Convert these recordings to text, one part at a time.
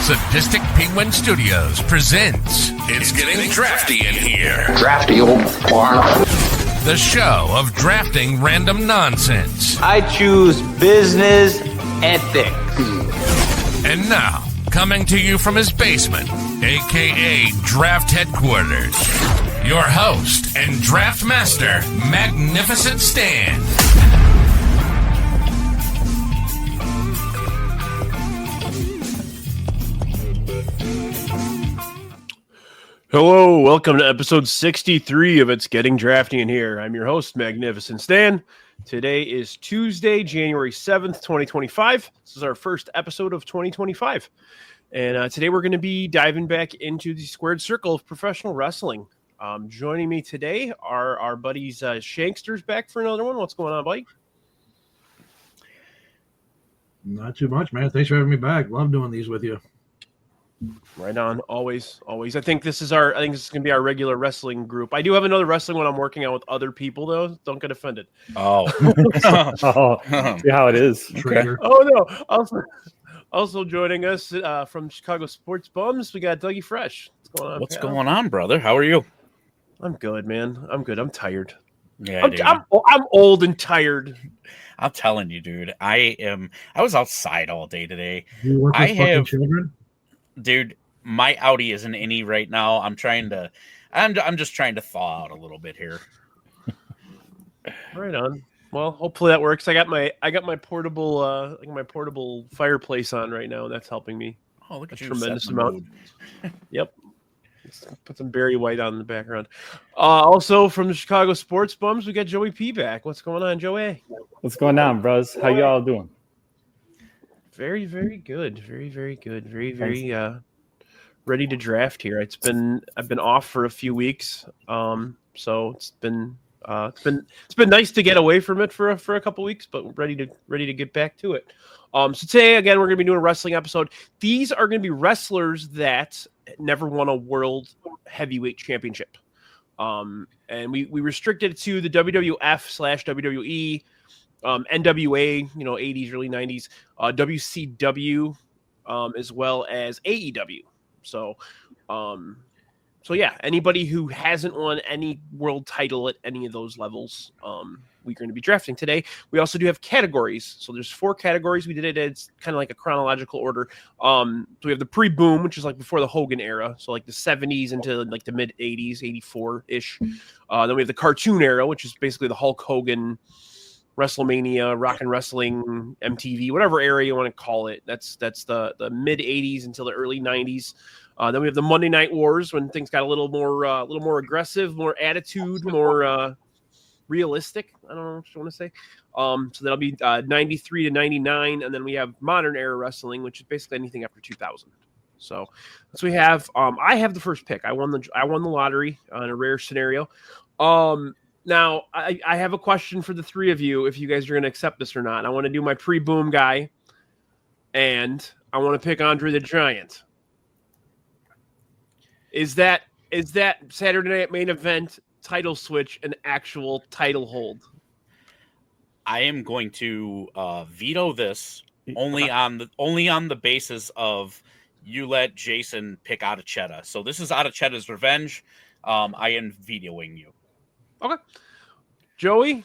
Sadistic Penguin Studios presents It's Getting Drafty in Here. Drafty old barn. The show of drafting random nonsense. I choose business ethics. And now, coming to you from his basement, a.k.a. Draft Headquarters, your host and draft master, Magnificent Stan. Hello, welcome to episode 63 of It's Getting Drafty in Here. I'm your host, Magnificent Stan. Today is Tuesday, January 7th, 2025. This is our first episode of 2025. And today we're going to be diving back into the squared circle of professional wrestling. Joining me today are our buddies Shankster's back for another one. What's going on, buddy? Not too much, man. Thanks for having me back. Love doing these with you. Right on. Always. I think this is going to be our regular wrestling group. I do have another wrestling one I'm working on with other people, though. Don't get offended. Oh. See how it is. Trigger. Oh, no. Also joining us from Chicago Sports Bums, we got Dougie Fresh. What's going on? What's going on, brother? How are you? I'm good, man. I'm good. I'm tired. Yeah, I'm old and tired. I'm telling you, dude. I was outside all day today. You work with fucking children? Dude, my Audi is an innie right now. I'm just trying to thaw out a little bit here. Right on. Well, hopefully that works. I got my portable portable fireplace on right now, and that's helping me. Oh, look at you! Tremendous amount. Yep. Let's put some Barry White on in the background. Also from the Chicago Sports Bums, we got Joey P back. What's going on, Joey? What's going on, bros? How y'all doing? Very, very good. Very, very good. Very, very ready to draft here. I've been off for a few weeks, so it's been nice to get away from it for a couple weeks, but ready to get back to it. So today again we're going to be doing a wrestling episode. These are going to be wrestlers that never won a world heavyweight championship, and we restricted it to the WWF/WWE. NWA, 80s, early 90s, WCW, as well as AEW. So yeah, anybody who hasn't won any world title at any of those levels, we're going to be drafting today. We also do have categories. So there's 4 categories. We did it as kind of like a chronological order. So we have the pre-boom, which is like before the Hogan era. So like the 70s into like the mid 80s, 84-ish. Then we have the cartoon era, which is basically the Hulk Hogan, WrestleMania, Rock and Wrestling, MTV, whatever area you want to call it. That's the mid 80s until the early 90s. Then we have the Monday Night Wars when things got a little more aggressive, more attitude, more realistic. I don't know what you want to say. So that'll be 93 to 99, and then we have modern era wrestling, which is basically anything after 2000. So that's what we have. I have the first pick. I won the lottery in a rare scenario. Now, I have a question for the three of you, if you guys are going to accept this or not. I want to do my pre-boom guy, and I want to pick Andre the Giant. Is that Saturday Night Main Event title switch an actual title hold? I am going to veto this only on the basis of you let Jason pick Adacheta. So this is Adacheta's revenge. I am vetoing you. Okay. Joey?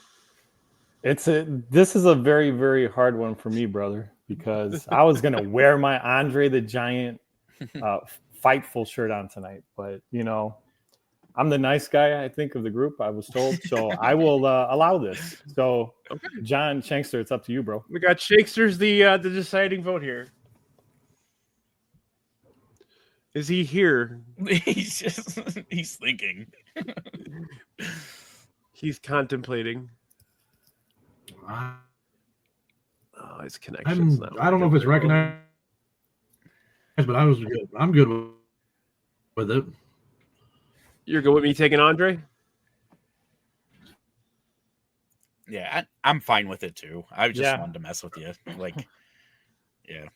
This is a very, very hard one for me, brother, because I was going to wear my Andre the Giant Fightful shirt on tonight. But, I'm the nice guy, I think, of the group, I was told. So I will allow this. So, okay. John Shankster, it's up to you, bro. We got Shankster's the deciding vote here. Is he here? He's thinking. He's contemplating. His connections. I don't know if it's recognized, but I'm good with it. You're good with me taking Andre? Yeah, I'm fine with it too. I just wanted to mess with you. Yeah.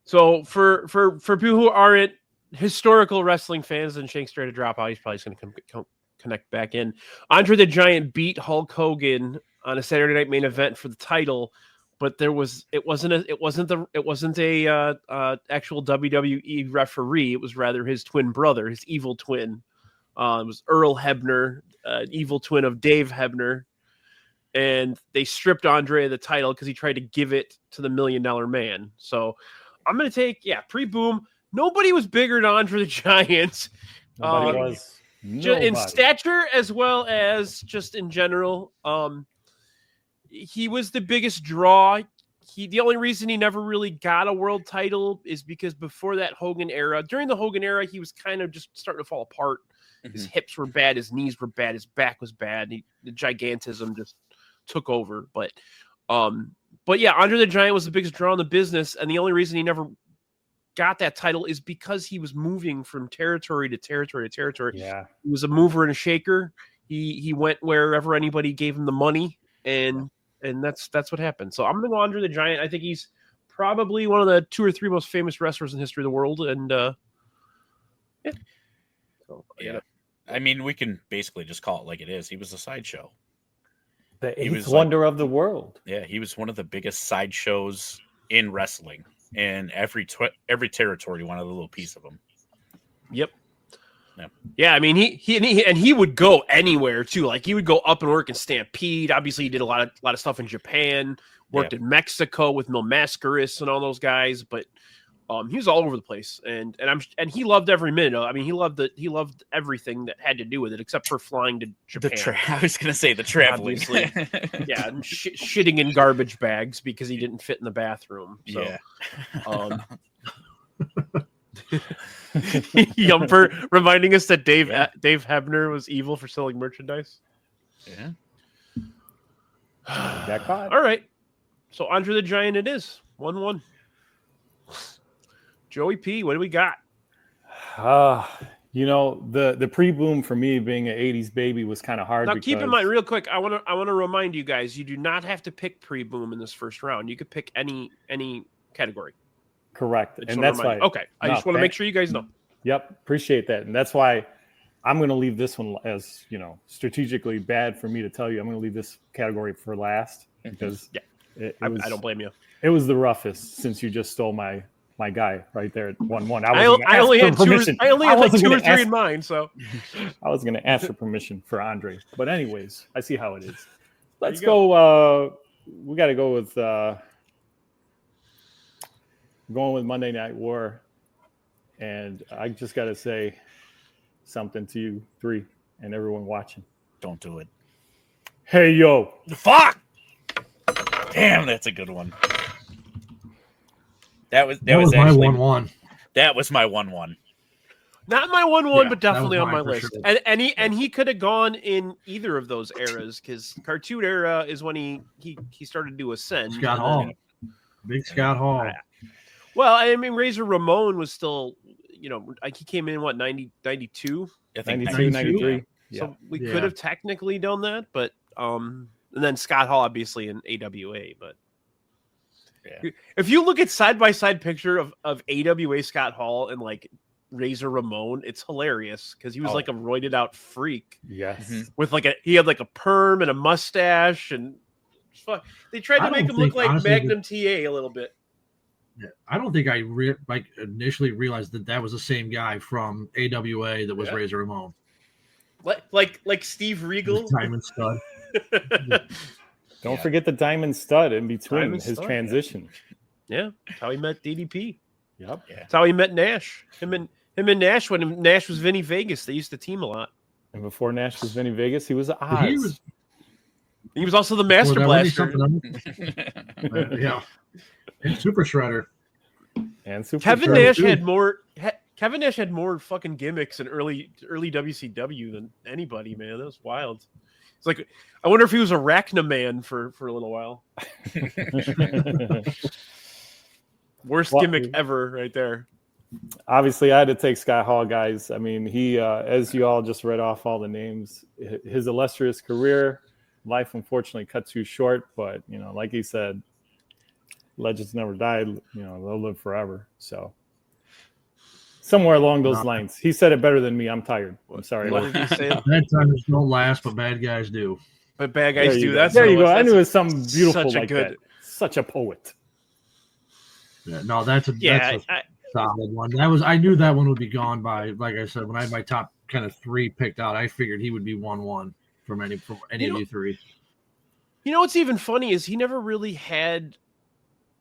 So for people who aren't historical wrestling fans, and Shankster had to drop out, he's probably just going to connect back in. Andre the Giant beat Hulk Hogan on a Saturday Night Main Event for the title but it wasn't a actual WWE referee. It was rather his twin brother, his evil twin. It was Earl Hebner, evil twin of Dave Hebner. And they stripped Andre of the title because he tried to give it to the $1 Million Man. So I'm going to take, pre-boom. Nobody was bigger than Andre the Giant. Nobody was. Nobody. In stature as well as just in general. He was the biggest draw. The only reason he never really got a world title is because before that Hogan era, during the Hogan era, he was kind of just starting to fall apart. His hips were bad. His knees were bad. His back was bad. The gigantism just took over. But yeah, Andre the Giant was the biggest draw in the business. And the only reason he never got that title is because he was moving from territory to territory to territory. Yeah. He was a mover and a shaker. He went wherever anybody gave him the money. And that's what happened. So I'm going to go Andre the Giant. I think he's probably one of the 2 or 3 most famous wrestlers in history of the world. And yeah. So, yeah. I mean, we can basically just call it like it is. He was a sideshow. The eighth wonder of the world. Yeah, he was one of the biggest sideshows in wrestling. And every territory wanted a little piece of him. Yep. Yeah, I mean he would go anywhere too. Like he would go up and work in Stampede. Obviously, he did a lot of stuff in Japan. Worked in Mexico with Mil Mascaris and all those guys. But he was all over the place, and he loved every minute. I mean, he loved everything that had to do with it, except for flying to Japan. I was going to say the traveling. Yeah, and shitting in garbage bags because he didn't fit in the bathroom. So, yeah. Yumper reminding us that Dave Hebner was evil for selling merchandise. Yeah. Got caught. All right. So Andre the Giant it is. 1-1. Joey P, what do we got? The pre-boom for me being an 80s baby was kind of hard. Now keep in mind real quick, I want to remind you guys, you do not have to pick pre-boom in this first round. You could pick any category. Correct. And that's why. Okay. I just want to make sure you guys know. Yep. Appreciate that. And that's why I'm going to leave this one as, strategically bad for me to tell you. I'm going to leave this category for last because I don't blame you. It was the roughest since you just stole my guy right there at 1-1. I only had 2 or 3 in mind, so I was going to ask for permission for Andre. But anyways, I see how it is. Let's go. We got to go with going with Monday Night War, and I just got to say something to you 3 and everyone watching. Don't do it. Hey yo! Fuck! Damn, that's a good one. That was my actually 1-1. That was my 1-1. Not my 1-1, but definitely on my for list. Sure. And he could have gone in either of those eras because Cartoon era is when he started to ascend. Scott Hall, big Scott Hall. Well, I mean, Razor Ramon was still, like he came in 92. I think 92, 93. Yeah. So we could have technically done that, but and then Scott Hall obviously in AWA, but. Yeah. If you look at side-by-side picture of AWA Scott Hall and like Razor Ramon, it's hilarious because he was like a roided out freak. Yes. With he had like a perm and a mustache and they tried to make him look like Magnum TA a little bit. Yeah, I don't think I initially realized that was the same guy from AWA that was Razor Ramon. Like Steve Regal. Diamond Stud. Don't forget the diamond stud in between his transition. Yeah, that's how he met DDP. Yep. Yeah. That's how he met Nash. Him and Nash when Nash was Vinny Vegas. They used to team a lot. And before Nash was Vinny Vegas, he was Oz. He was also the Master Blaster. Yeah. And Super Shredder. Kevin Nash had more. Kevin Nash had more fucking gimmicks in early WCW than anybody. Man, that was wild. It's like I wonder if he was Arachna Man for a little while. Worst gimmick ever, right there. Obviously, I had to take Scott Hall, guys. I mean, he, as you all just read off all the names, his illustrious career, life unfortunately cut too short. But like he said, legends never died. They'll live forever. So. Somewhere along those lines. He said it better than me. I'm tired. I'm sorry. What did he say? Bad times don't last, but bad guys do. But bad guys do. There you go. I knew it was something beautiful such a like good, that. such a poet. Yeah, no, that's a Yeah, solid one. I knew that one would be gone by, like I said, when I had my top kind of 3 picked out, I figured he would be 1-1 from any of you three. You know what's even funny is he never really had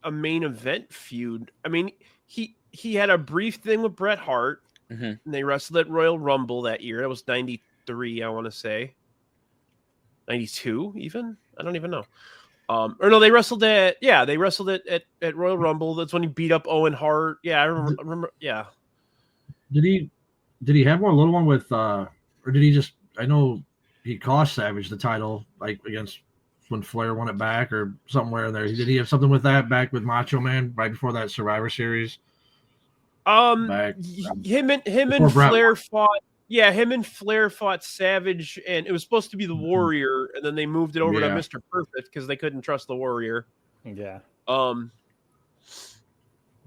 a main event feud. I mean, he had a brief thing with Bret Hart, and they wrestled at Royal Rumble that year. That was 93, I want to say. 92 even? I don't even know. Or no, they wrestled at Royal Rumble. That's when he beat up Owen Hart. Yeah, I remember. Yeah. Did he have one little one with or did he just? I know he cost Savage the title like against when Flair won it back or somewhere in there. Did he have something with that back with Macho Man right before that Survivor Series? Him and Flair fought. Yeah, him and Flair fought Savage, and it was supposed to be the Warrior, and then they moved it over to Mr. Perfect because they couldn't trust the Warrior. Yeah.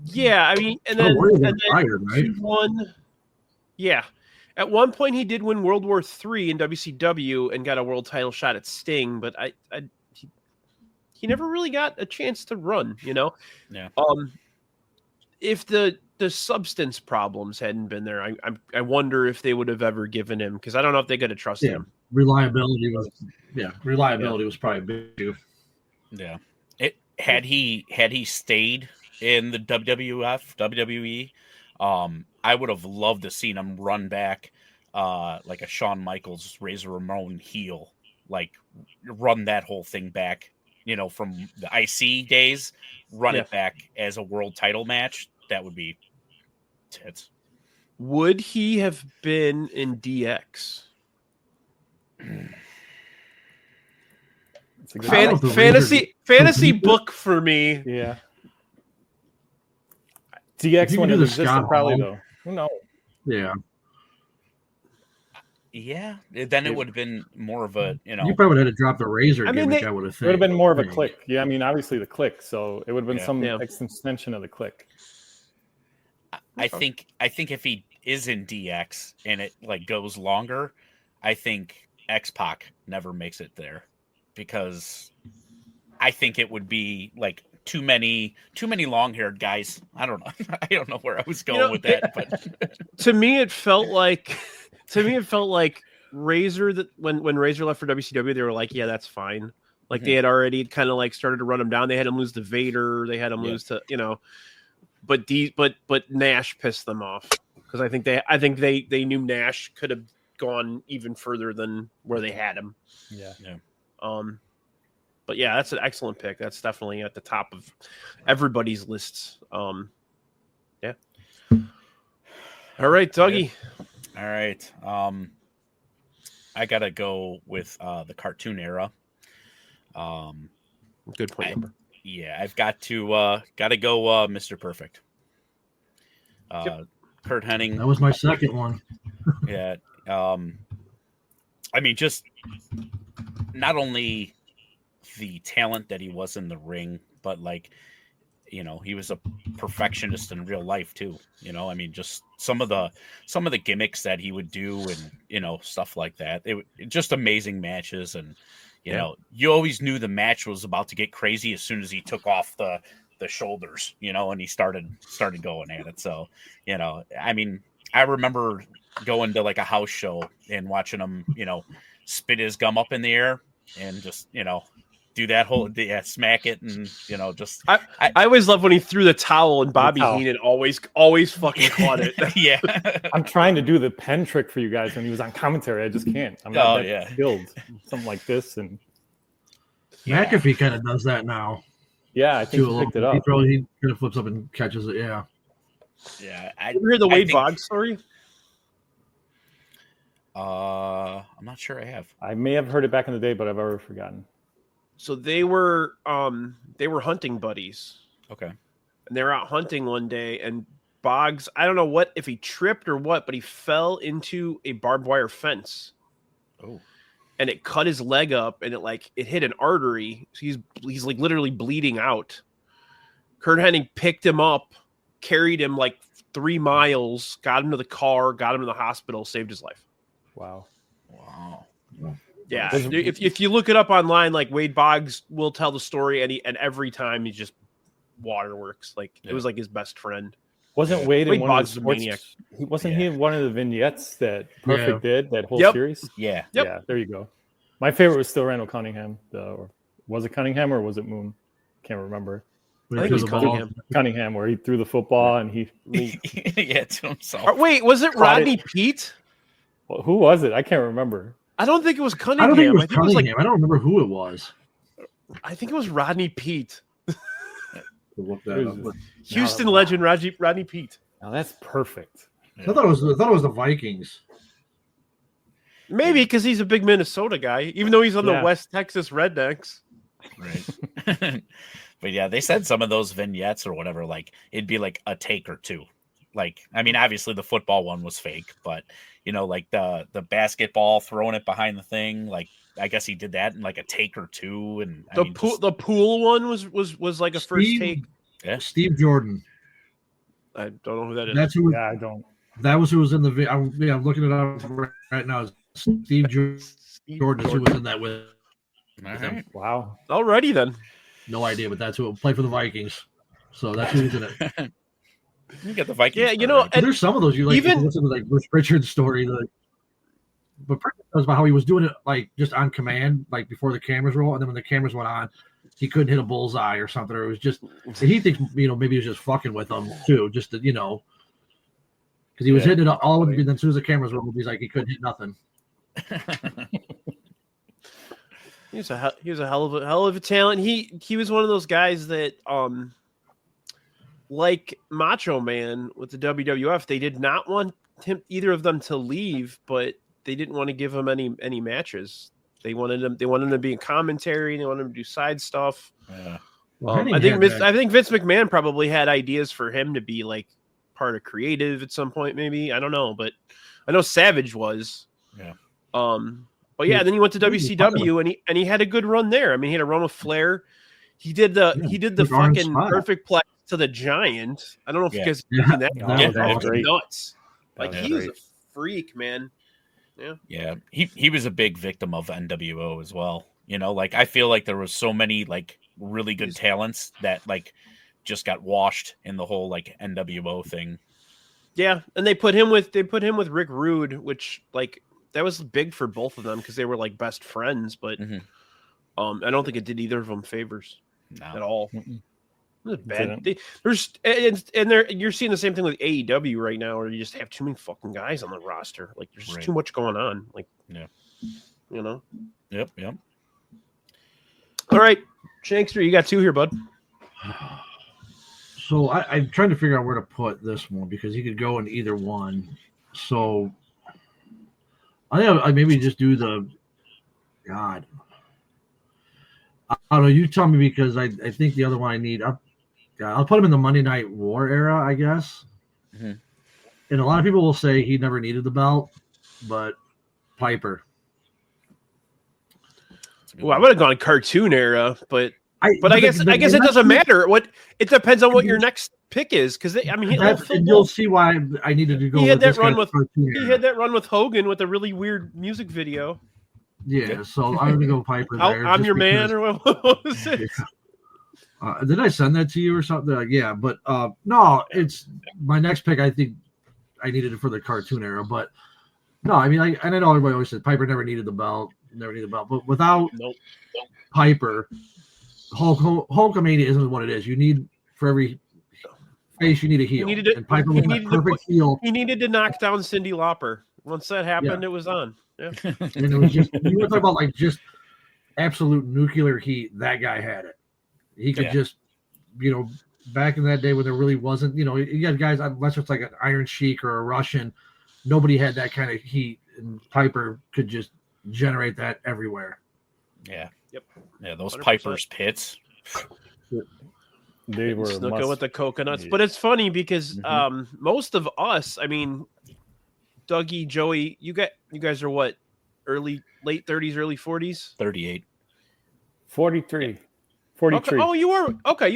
Yeah, I mean, and then fired, right? he won. Yeah, at one point he did win World War III in WCW and got a world title shot at Sting, but he never really got a chance to run. You know. Yeah. If the substance problems hadn't been there, I wonder if they would have ever given him, because I don't know if they could have trusted him. Reliability was probably a big issue. Yeah. Had he stayed in the WWE, I would have loved to seen him run back like a Shawn Michaels, Razor Ramon heel, like run that whole thing back, from the IC days, run it back as a world title match. That would be tits. Would he have been in DX? Fantasy book for me. Yeah. DX when it existed, probably though. Who knows? Yeah. Yeah. Then it would have been more of a, You probably would have had to drop the Razor gimmick, I would have thought. It would have been more of a click. Yeah, I mean, obviously the click, so it would have been some extension of the click. I think if he is in DX and it like goes longer, I think X-Pac never makes it there, because I think it would be like too many long-haired guys. I don't know. I don't know where I was going with that, but to me it felt like Razor, that when Razor left for WCW, they were like, yeah, that's fine. Like they had already kind of like started to run him down. They had him lose to Vader. They had him lose to, but Nash pissed them off, because I think they knew Nash could have gone even further than where they had him. Yeah. But yeah, that's an excellent pick. That's definitely at the top of everybody's lists. Yeah. All right, Dougie. All right. I gotta go with the cartoon era. Good point number. Yeah, I've got to go Mr. Perfect. Kurt Hennig. That was my second one. Yeah. I mean, just not only the talent that he was in the ring, but like, he was a perfectionist in real life too. I mean, just some of the gimmicks that he would do and, stuff like that. It just amazing matches. And, you always knew the match was about to get crazy as soon as he took off the shoulders, and he started going at it. So, I mean, I remember going to like a house show and watching him, spit his gum up in the air and just, do that whole smack it and just I always love when he threw the towel and Bobby Heenan always fucking caught it. Yeah. I'm trying to do the pen trick for you guys when he was on commentary. I just can't. I'm not that skilled. Something like this. And McAfee kind of does that now. Yeah, I think he picked it up. He kind of flips up and catches it. Yeah. Yeah. You ever hear the Wade Boggs story? I'm not sure I have. I may have heard it back in the day, but I've already forgotten. So they were hunting buddies. Okay. And they were out hunting one day, and Boggs, I don't know if he tripped or what, but he fell into a barbed wire fence. Oh. And it cut his leg up, and it hit an artery. So he's like literally bleeding out. Kurt Hennig picked him up, carried him like 3 miles, got him to the car, got him to the hospital, saved his life. Wow. Yeah, if you look it up online, like Wade Boggs will tell the story, and every time he just waterworks. Like it was like his best friend. Wasn't Wade in one Boggs of the was a sports? He in one of the vignettes that Perfect did that whole Yep. series? Yeah. Yep. Yeah, there you go. My favorite was still Randall Cunningham. Was it Cunningham or was it Moon? Can't remember. I think it was Cunningham. Cunningham, where he threw the football and he Yeah, to himself. Wait, was it Rodney Pete? Well, who was it? I can't remember. I don't think it was Cunningham. I don't think it was Cunningham. I don't remember who it was. I think it was Rodney Pete. Look that up. Houston legend Rodney Pete. Now that's perfect. I thought it was the Vikings. Maybe because he's a big Minnesota guy, even though he's on the West Texas Rednecks. Right. But yeah, they said some of those vignettes or whatever, like it'd be like a take or two. Like, I mean, obviously the football one was fake, but you know, like the basketball, throwing it behind the thing, like I guess he did that in like a take or two. And the pool one was like a first take. Yeah. Steve Jordan. I don't know who that is. That's who. Yeah, I don't. That was who was in the. I'm looking it up right now. Steve Jordan is who was in that with. Right. Wow. Alrighty then. No idea, but that's who played for the Vikings. So that's who was in it. You get the Vikings. Yeah, you know, and there's some of those you like. Even listen to like Bruce Pritchard's story, but Pritchard was about how he was doing it like just on command, like before the cameras roll, and then when the cameras went on, he couldn't hit a bullseye or something, or it was just. He thinks maybe he was just fucking with them too, just to because he was hitting it all, and then as soon as the cameras rolled, he's like he couldn't hit nothing. He was a hell of a talent. He was one of those guys that like Macho Man with the WWF, they did not want either of them to leave, but they didn't want to give him any matches. They wanted him to be in commentary. They wanted him to do side stuff. Yeah. I think Vince McMahon probably had ideas for him to be like part of creative at some point. Maybe I don't know, but I know Savage was. Yeah. But yeah, then he went to WCW and he had a good run there. I mean, he had a run with Flair. He did the fucking perfect play to the Giant. I don't know if you guys have seen that. That was great. Nuts. Like he was a freak, man. Yeah. Yeah. He was a big victim of NWO as well. Like I feel like there was so many like really good talents that like just got washed in the whole like NWO thing. Yeah, and they put him with Rick Rude, which like that was big for both of them because they were like best friends, but I don't think it did either of them favors at all. It was bad. You're seeing the same thing with AEW right now, where you just have too many fucking guys on the roster. Like there's just too much going on. Like Yep. All right, Shankster, you got two here, bud. So I'm trying to figure out where to put this one because he could go in either one. So I think I maybe just do the God. I don't know. You tell me because I think the other one I need. I'll put him in the Monday Night War era, I guess. Mm-hmm. And a lot of people will say he never needed the belt, but Piper. Well, I would have gone cartoon era, but I guess it doesn't matter. It depends on what your next pick is, because you'll see why I needed to go. He had that run with Hogan with a really weird music video. Yeah, so I'm gonna go Piper there. I'm your man, or what was it? Did I send that to you or something? Yeah, but no, it's my next pick. I think I needed it for the cartoon era, but no, I mean, and I know everybody always said Piper never needed the belt, but without Piper, Hulkamania isn't what it is. You need for every face, you need a heel. And Piper was a perfect heel. He needed to knock down Cyndi Lauper. Once that happened, it was on. Yeah, and it was just you were talking about like just absolute nuclear heat. That guy had it. He could just, back in that day when there really wasn't, you got guys unless it's like an Iron Sheik or a Russian, nobody had that kind of heat, and Piper could just generate that everywhere. Yeah. Yep. Yeah, those 100%. Piper's pits. They were snooker with the coconuts. But it's funny because most of us, I mean, Dougie, Joey, you guys are what? Late 30s, early 40s? 38. 43. 43. Okay. Oh, you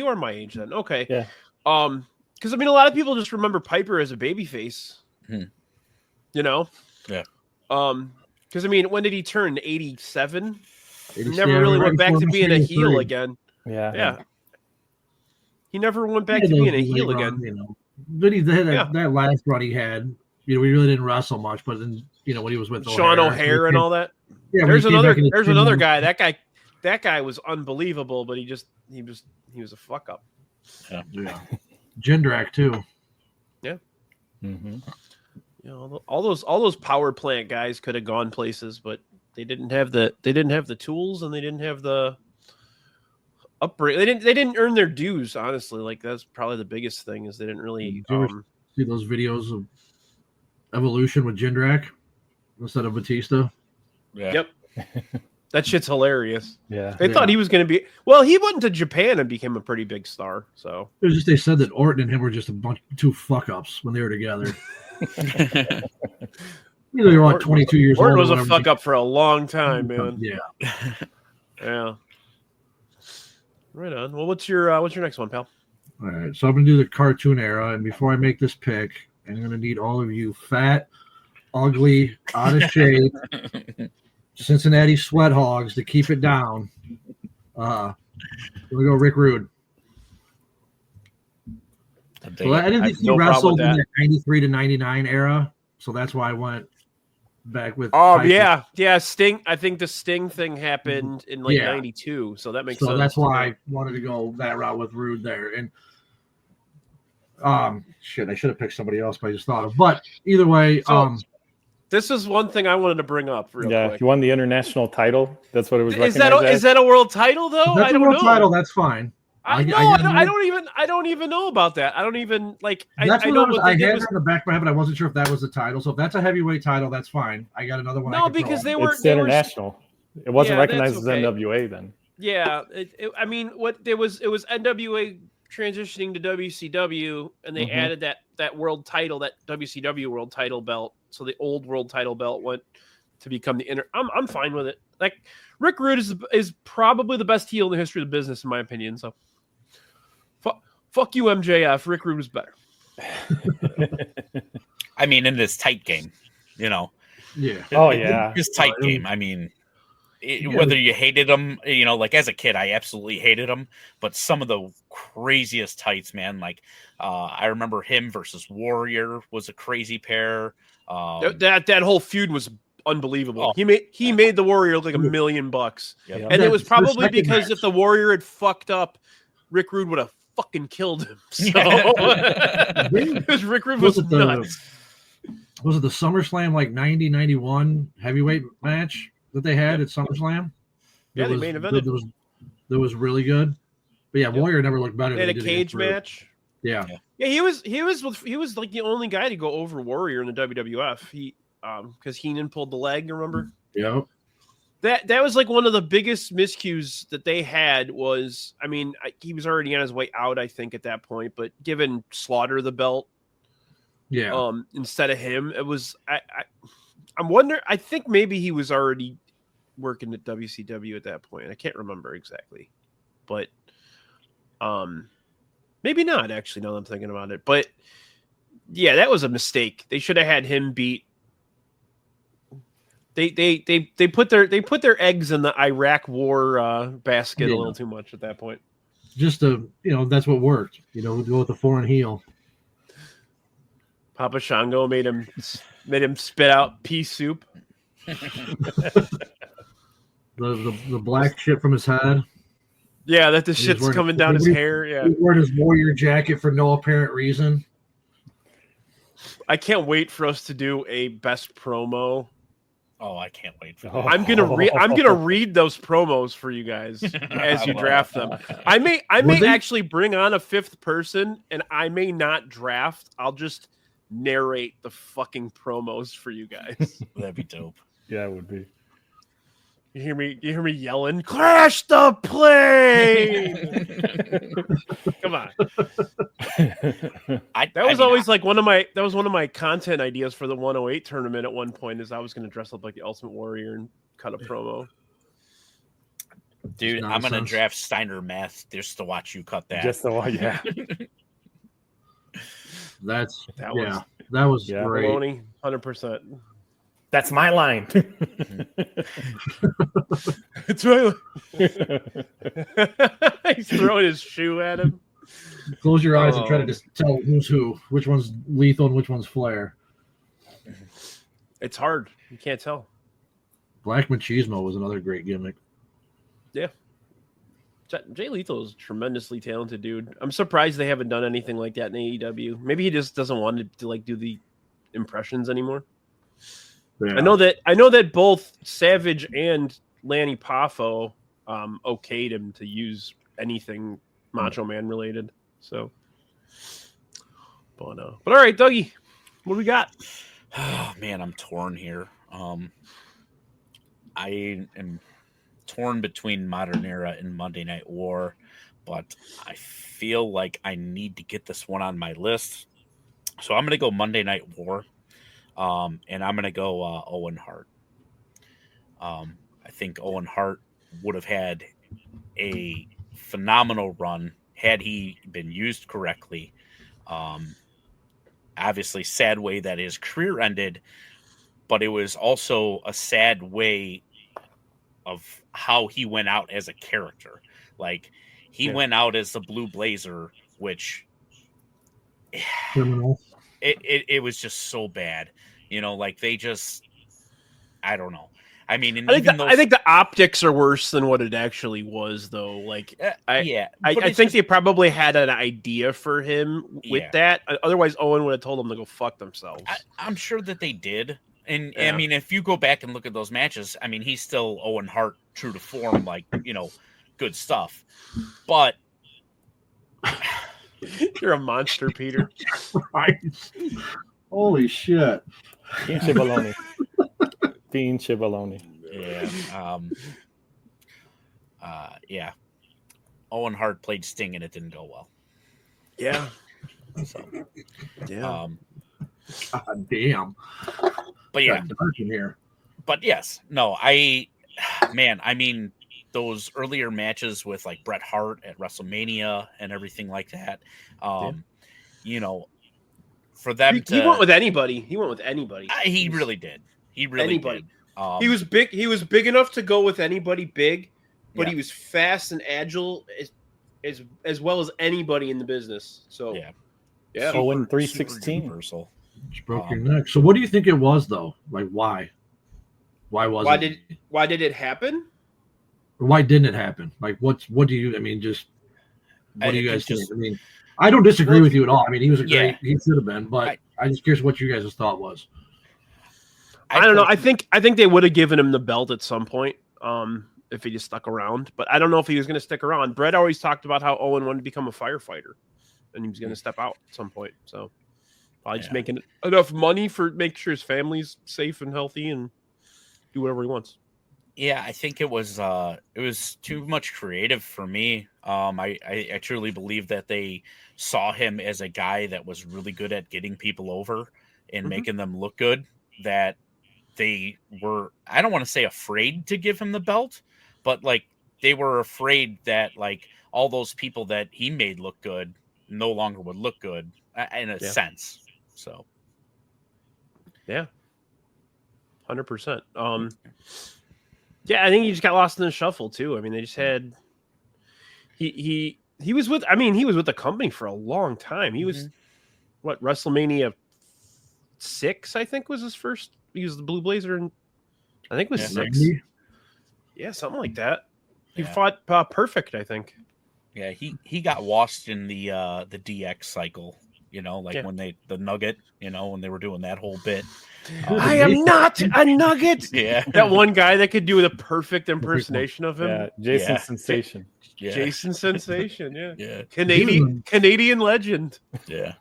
are my age then. Okay. Yeah. Because I mean, a lot of people just remember Piper as a babyface. Hmm. Yeah. Because I mean, when did he turn 87? He 87, never really went back to being a heel 83. again. Yeah. Yeah. He never went back Yeah, to being a those heel late again. run, you know. But he had Yeah. that last run he had. You know, he really didn't wrestle much, but then when he was with Sean O'Hare and all that. Yeah, There's another guy. guy. That guy was unbelievable, but he was a fuck up. Yeah. Jindrak too. Yeah. Mm-hmm. You know, all those power plant guys could have gone places, but they didn't have the tools, and they didn't have the upbringing. They didn't earn their dues, honestly. Like, that's probably the biggest thing, is they didn't really Did you ever see those videos of Evolution with Jindrak instead of Batista? Yeah. Yep. That shit's hilarious. Yeah. They thought he was going to be. Well, he went to Japan and became a pretty big star. So It was just they said that Orton and him were just two fuck ups when they were together. You know, they were like 22 years old. Orton was or a whatever. fuck up for a long time, man. Yeah. Yeah. Right on. Well, what's your next one, pal? All right. So I'm gonna do the cartoon era, and before I make this pick, I'm gonna need all of you fat, ugly, out of shape Cincinnati sweat hogs to keep it down. Here we go, Rick Rude. Well, I didn't think he wrestled in the 93 to 99 era, so that's why I went back with. Yeah. Sting. I think the Sting thing happened in 92, so that makes sense. So that's why I wanted to go that route with Rude there. And I should have picked somebody else, but I just thought of. But either way, this is one thing I wanted to bring up real quick. He won the international title. That's what it was. Is that a world title though? That's I don't a world know. title. That's fine. I don't even know about that. I don't even like. That's I know what I had was, in the back of my head, but I wasn't sure if that was the title. So if that's a heavyweight title, that's fine. I got another one. No, because they were. It's international. It wasn't recognized as okay. NWA then. Yeah, I mean, it was NWA transitioning to WCW, and they added that world title, that WCW world title belt. So the old world title belt went to become the inner. I'm fine with it. Like, Rick Rude is probably the best heel in the history of the business, in my opinion. So, fuck you, MJF. Rick Rude was better. I mean, in this tight game, you know. Yeah. Oh yeah. This tight game. I mean, whether you hated him, you know, like as a kid, I absolutely hated him. But some of the craziest tights, man. Like, I remember him versus Warrior was a crazy pair. That whole feud was unbelievable. He made the Warrior look like $1 million, Yep. and it was probably because if the Warrior had fucked up, Rick Rude would have fucking killed him. So because Rick Rude was nuts. Was it the SummerSlam like 90, 91 heavyweight match that they had at SummerSlam? Yeah, they main evented. That was really good. But yeah, Warrior never looked better. They had a cage match. Yeah. Yeah, he was like the only guy to go over Warrior in the WWF. He because Heenan pulled the leg, remember? Yep. That was like one of the biggest miscues that they had was, I mean, he was already on his way out, I think, at that point, but given Slaughter the belt, instead of him, it was I'm wondering. I think maybe he was already working at WCW at that point. I can't remember exactly, but maybe not actually. Now that I'm thinking about it, but yeah, that was a mistake. They should have had him beat. They put their eggs in the Iraq War basket a little too much at that point. Just that's what worked. Go with the foreign heel. Papa Shango made him spit out pea soup. the black shit from his head. Yeah, that the shit's coming down his hair. Yeah, he wore his Warrior jacket for no apparent reason. I can't wait for us to do a best promo. Oh, I can't wait for that. I'm gonna read those promos for you guys as you draft them. I may actually bring on a fifth person, and I may not draft. I'll just narrate the fucking promos for you guys. That'd be dope. Yeah, it would be. You hear me yelling, "Crash the plane!" Come on. That was always like one of my content ideas for the 108 tournament at one point, is I was going to dress up like the Ultimate Warrior and cut a promo. Dude, I'm going to draft Steiner Math just to watch you cut that. Just so, yeah. That was great. Baloney, 100%. That's my line. It's right. He's throwing his shoe at him. Close your eyes and try to just tell who's who, which one's Lethal and which one's Flair. It's hard. You can't tell. Black Machismo was another great gimmick. Yeah. Jay Lethal is a tremendously talented dude. I'm surprised they haven't done anything like that in AEW. Maybe he just doesn't want to like do the impressions anymore. Yeah. I know that both Savage and Lanny Poffo okayed him to use anything Macho Man related. So, but all right, Dougie, what do we got? Oh man, I'm torn here. I am torn between Modern Era and Monday Night War, but I feel like I need to get this one on my list. So I'm going to go Monday Night War, and I'm going to go Owen Hart. I think Owen Hart would have had a phenomenal run had he been used correctly. Obviously, sad way that his career ended, but it was also a sad way of how he went out as a character. Like, he went out as the Blue Blazer, which criminal. It was just so bad. You know, like they just, I don't know. I mean, I think the optics are worse than what it actually was, though. Like, I think they probably had an idea for him with that. Otherwise, Owen would have told them to go fuck themselves. I'm sure that they did. And I mean, if you go back and look at those matches, I mean, he's still Owen Hart, true to form, like, you know, good stuff. But you're a monster, Peter. Right. Holy shit. Pinche baloney. Pinche baloney. Yeah. Owen Hart played Sting and it didn't go well. Yeah. So, yeah. God damn. But yeah. Here. But yes. No, I mean, those earlier matches with like Bret Hart at WrestleMania and everything like that. You know, for them he went with anybody. He really did. He really did. He was big. He was big enough to go with anybody big, but he was fast and agile as well as anybody in the business. So yeah. So in 316, just broke your neck. So what do you think it was though? Like why? Why did it happen? Or why didn't it happen? Like what do you? I mean, just what do you guys think? I mean, I don't disagree with you at all. I mean, he was a great. He should have been, but I'm just curious what you guys' thought was. I don't know. I think they would have given him the belt at some point if he just stuck around. But I don't know if he was going to stick around. Brett always talked about how Owen wanted to become a firefighter, and he was going to step out at some point. So probably just making enough money for make sure his family's safe and healthy and do whatever he wants. Yeah, I think it was too much creative for me. I truly believe that they saw him as a guy that was really good at getting people over and making them look good. That they were, I don't want to say afraid to give him the belt, but like they were afraid that like all those people that he made look good no longer would look good in a sense. So, yeah, 100%. Yeah, I think he just got lost in the shuffle too. I mean, they just had he was with. I mean, he was with the company for a long time. He was WrestleMania 6, I think, was his first. He was the Blue Blazer, and I think it was 6. Yeah, something like that. He fought Perfect, I think. Yeah, he got lost in the DX cycle. You know, like when the Nugget. You know, when they were doing that whole bit. I am not a Nugget. Yeah, that one guy that could do the perfect impersonation of him. Yeah, Jason Sensation. Yeah. Jason Sensation. Yeah, yeah. Canadian legend. Yeah.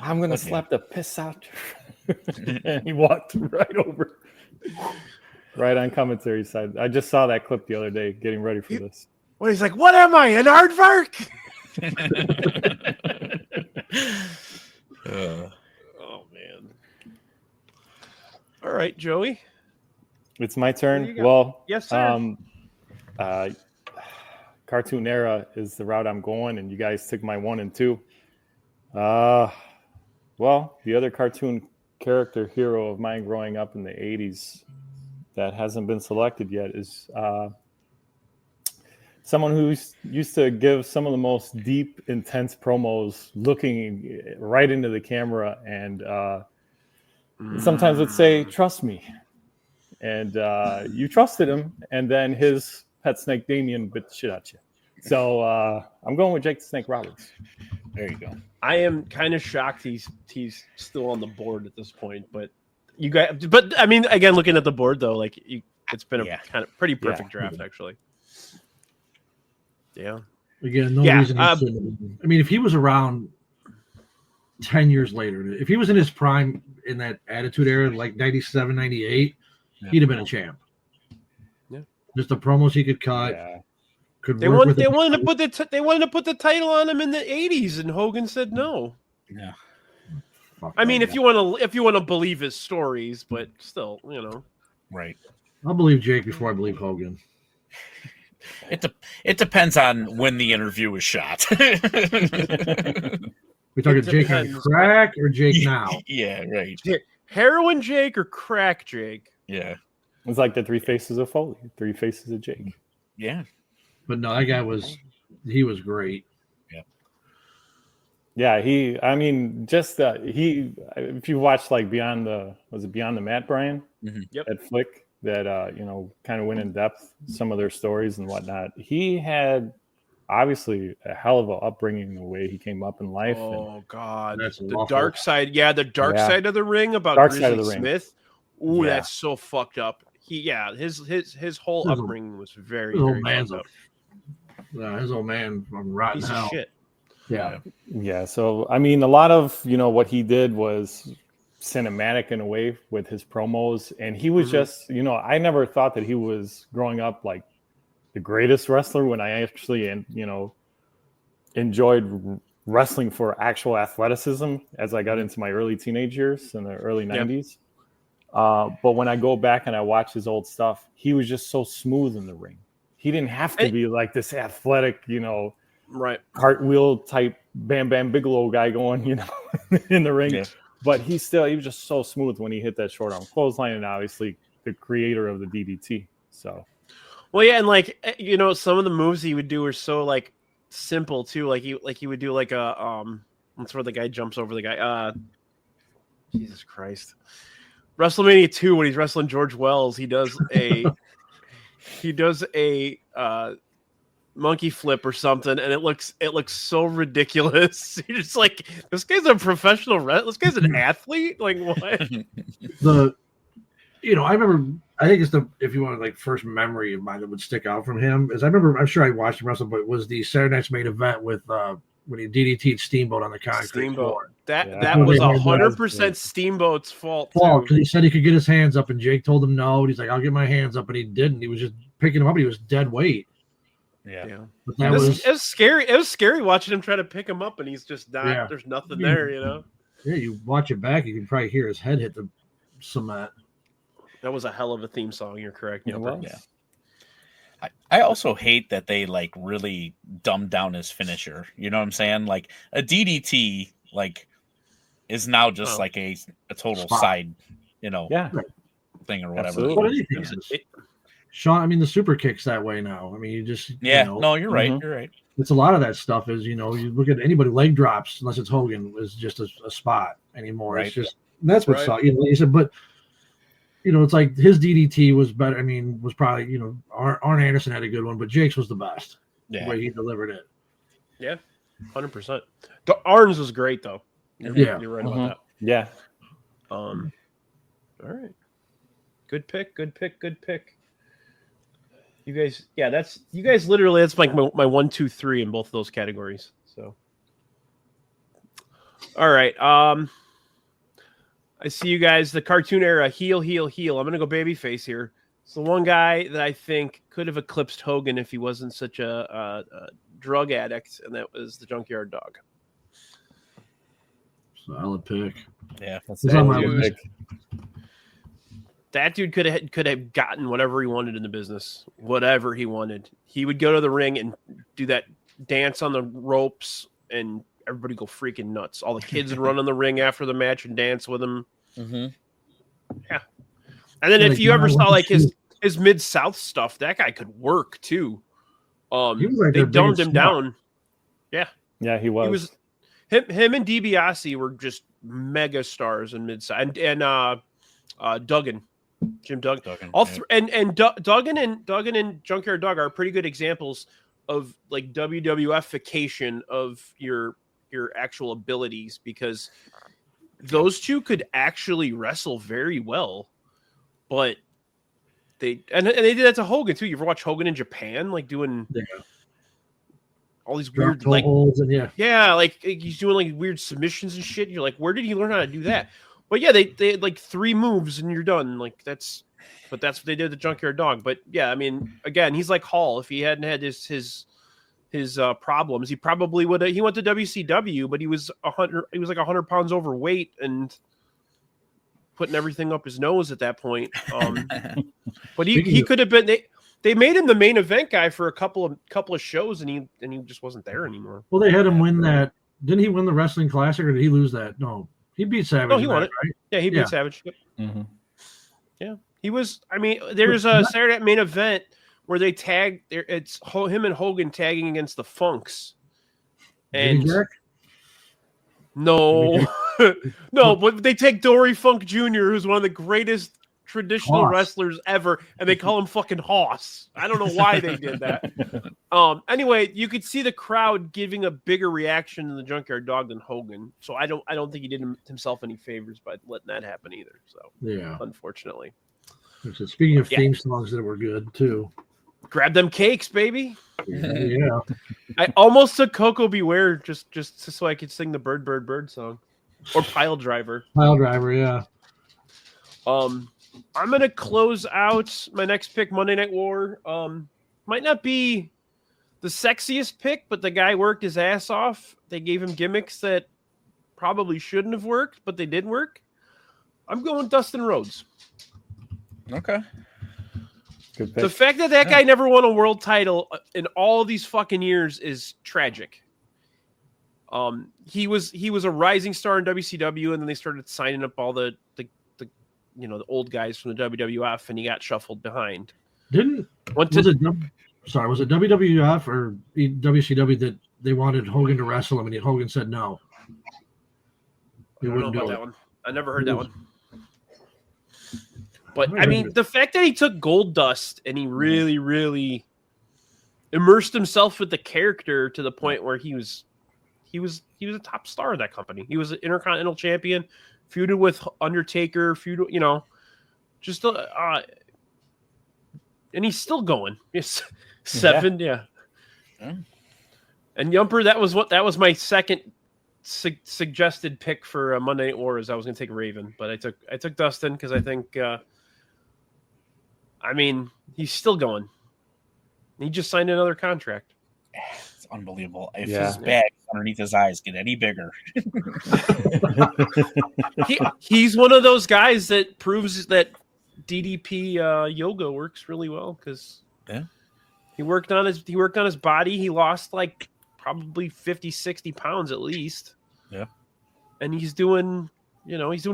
I'm gonna slap the piss out. And he walked right over, right on commentary side. I just saw that clip the other day, getting ready for this. Well, he's like, "What am I, an aardvark?" Oh man! All right, Joey. It's my turn. Well, yes, sir. Cartoon era is the route I'm going, and you guys took my 1 and 2. Well, the other cartoon character hero of mine growing up in the 80s that hasn't been selected yet is someone who used to give some of the most deep, intense promos looking right into the camera and sometimes would say, "Trust me." And you trusted him, and then his pet snake Damien bit the shit out of you. So I'm going with Jake the Snake Roberts. There you go. I am kind of shocked he's still on the board at this point, but I mean, again, looking at the board though, like it's been a kind of pretty perfect draft actually. Yeah. Again, no reason he shouldn't. I mean, if he was around 10 years later, if he was in his prime in that Attitude Era, like 97, 98, he'd have been a champ. Yeah. Just the promos he could cut. Yeah. They wanted to put the title on him in the 80s, and Hogan said no. Yeah. I mean, if you want to believe his stories, but still, Right. I'll believe Jake before I believe Hogan. It depends on when the interview was shot. We talking Jake on crack or Jake now? Yeah, right. Heroin Jake or crack Jake? Yeah. It's like the 3 faces of Foley, 3 faces of Jake. Yeah. But no, that guy was great. Yeah, if you watch like Beyond the Mat, Brian? Mm-hmm. Yep. That flick that kind of went in depth some of their stories and whatnot. He had obviously a hell of an upbringing, the way he came up in life. Oh God, That's the awful. dark side. Yeah, the dark side of the ring about Dark Grizzly side of the ring. Smith. Ooh, Yeah. that's so fucked up. His whole His upbringing was very, His very old man's fucked up. his old man from rotten Piece hell. of shit. Yeah. Yeah, so I mean, a lot of what he did was cinematic in a way with his promos, and he was just I never thought that he was growing up like the greatest wrestler when I actually enjoyed wrestling for actual athleticism as I got into my early teenage years in the early 90s. But when I go back and I watch his old stuff, he was just so smooth in the ring. He didn't have to be like this athletic, Right. cartwheel type Bam Bam Bigelow guy going, in the ring. Yeah. But he was just so smooth when he hit that short arm clothesline, and obviously the creator of the DDT. So, well, yeah, and some of the moves he would do were so like simple too. Like he would do like a that's where the guy jumps over the guy. Jesus Christ. WrestleMania 2 when he's wrestling George Wells, he does a monkey flip or something, and it looks so ridiculous. You're just like, this guy's a professional wrestler. This guy's an athlete. Like what? I remember. I think it's if you want like first memory of mine that would stick out from him is I'm sure I watched him wrestle, but it was the Saturday Night's Main Event with when he DDT'd Steamboat on the concrete floor. That was 100% Steamboat's fault. Because he said he could get his hands up, and Jake told him no. And he's like, "I'll get my hands up," and he didn't. He was just picking him up. And he was dead weight. Yeah. But it was scary. It was scary watching him try to pick him up, and he's just not. Yeah. There's nothing there, Yeah, you watch it back, you can probably hear his head hit the cement. That was a hell of a theme song. You're correct. Yeah. I also hate that they like really dumbed down his finisher. You know what I'm saying? Like a DDT, like is now just like a total side, thing or whatever. Sean, I mean, the super kick's that way now. I mean, you just no, you're right. You're right. It's a lot of that stuff is you look at anybody leg drops unless it's Hogan is just a spot anymore. Right. It's just that's what's like you said, but. It's like his DDT was better. I mean, was probably, Arn Anderson had a good one, but Jake's was the best. The way he delivered it. Yeah, 100%. The Arn's was great, though. You're right about that. Yeah. All right. Good pick. You guys, that's like my 1, 2, 3 in both of those categories. So, all right. I see you guys, the cartoon era, heel. I'm going to go babyface here. It's the one guy that I think could have eclipsed Hogan if he wasn't such a drug addict, and that was the Junkyard Dog. Solid pick. Yeah. That's on my list. That dude could have gotten whatever he wanted in the business, whatever he wanted. He would go to the ring and do that dance on the ropes, and everybody go freaking nuts. All the kids would run in the ring after the match and dance with him. Mm-hmm. Yeah. And then if you ever saw like his Mid-South stuff, that guy could work too. He was like They their dumbed biggest him star. down. Yeah. Yeah, he was. Him and DiBiase were just mega stars in Mid-South. And Duggan. Jim Duggan. Duggan and Junkyard Dog are pretty good examples of like WWF-ification of your actual abilities, because those two could actually wrestle very well, but they did that to Hogan too. You ever watch Hogan in Japan, like doing all these Drop weird toe like holds and like he's doing like weird submissions and shit. You're like, where did he learn how to do that? But yeah, they had like 3 moves and you're done. Like that's what they did to Junkyard Dog. But yeah, I mean, again, he's like Hall. If he hadn't had his problems, he probably would have. He went to WCW, but he was 100. He was like 100 pounds overweight and putting everything up his nose at that point. But he could have been. They made him the main event guy for a couple of shows, and he just wasn't there anymore. Well, they had him win that. Didn't he win the Wrestling Classic, or did he lose that? No, he beat Savage. No, he won it. Right? Yeah, he beat Savage. Yep. Mm-hmm. Yeah, he was. I mean, there's a Saturday Night Main Event where they tag. It's him and Hogan tagging against the Funks. And no, no, but they take Dory Funk Jr., who's one of the greatest traditional wrestlers ever, and they call him fucking Hoss. I don't know why they did that. Anyway, you could see the crowd giving a bigger reaction to the Junkyard Dog than Hogan. So I don't think he did himself any favors by letting that happen either. So yeah, unfortunately. So speaking of theme songs that were good too, grab them cakes, baby. Yeah, I almost took Coco Beware just so I could sing the Bird Bird Bird song, or Pile Driver. Pile Driver, yeah. I'm going to close out my next pick, Monday Night War. Might not be the sexiest pick, but the guy worked his ass off. They gave him gimmicks that probably shouldn't have worked, but they did work. I'm going Dustin Rhodes. Okay. Good pick. The fact that guy never won a world title in all these fucking years is tragic. He was a rising star in WCW, and then they started signing up all the old guys from the WWF, and he got shuffled behind. Was it WWF or WCW that they wanted Hogan to wrestle him, and Hogan said no? I don't know about that one. I never heard that one. But I mean, the fact that he took Gold Dust and he really, really immersed himself with the character to the point where he was a top star of that company. He was an Intercontinental Champion, feuded with Undertaker, and he's still going. Yes, 7, yeah. And Yumper, that was my second suggested pick for Monday Night War. Is I was going to take Raven, but I took Dustin because I think, he's still going. He just signed another contract. It's unbelievable. If his bags underneath his eyes get any bigger. He's one of those guys that proves that DDP yoga works really well, because he worked on his body. He lost like probably 50-60 pounds at least. Yeah. And he's doing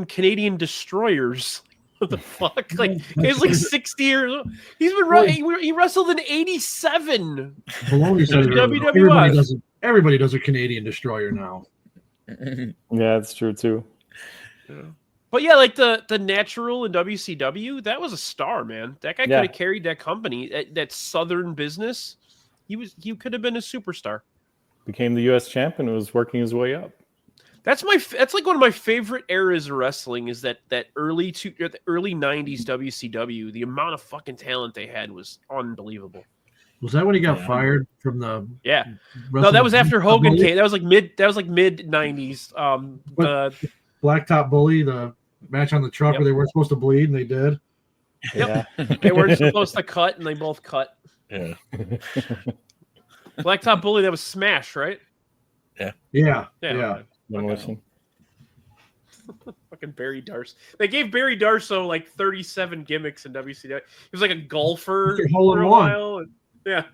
Canadian destroyers. What the fuck? Like, he's like 60 years old. He's been he wrestled in 87. Maloney said WWF. Everybody does a Canadian destroyer now. Yeah, that's true too. Yeah. But yeah, like the Natural in WCW, that was a star, man. That guy could have carried that company, that Southern business. He could have been a superstar. Became the U.S. champion and was working his way up. That's like one of my favorite eras of wrestling, is that early 90s WCW. The amount of fucking talent they had was unbelievable. Was that when he got fired from the? Yeah. No, that was after Hogan came. That was like mid 90s. The Blacktop Bully, the match on the truck where they weren't supposed to bleed and they did. Yep. They weren't supposed to cut and they both cut. Yeah. Blacktop Bully, that was Smash, right? Yeah. Demolition. Fucking Barry Darso. They gave Barry Darso like 37 gimmicks in WCW. He was like a golfer for a while. And, yeah.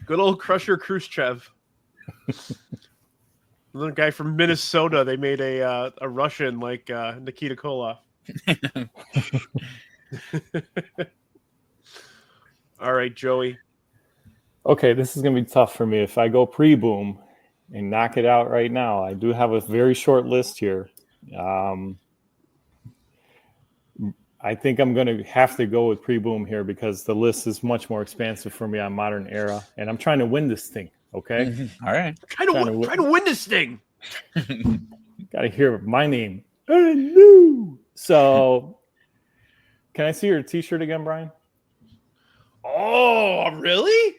Good old Crusher Khrushchev. The guy from Minnesota, they made a Russian like Nikita Koloff. All right, Joey. Okay, this is going to be tough for me. If I go pre-boom and knock it out right now, I do have a very short list here. I think I'm going to have to go with pre-boom here because the list is much more expansive for me on modern era, and I'm trying to win this thing. Okay. Mm-hmm. All right. Try to win this thing. Got to hear my name. No. So, can I see your T-shirt again, Brian? Oh, really?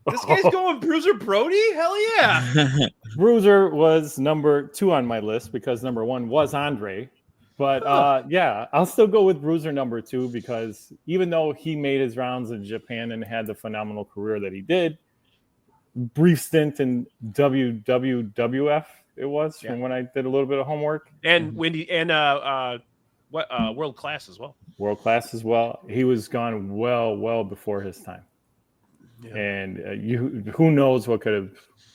This guy's going Bruiser Brody? Hell yeah. Bruiser was number 2 on my list because number 1 was Andre. But yeah, I'll still go with Bruiser number 2 because even though he made his rounds in Japan and had the phenomenal career that he did, brief stint in WWF it was from when I did a little bit of homework. And Wendy and World Class as well. World Class as well. He was gone well before his time. Yeah. And who knows what could have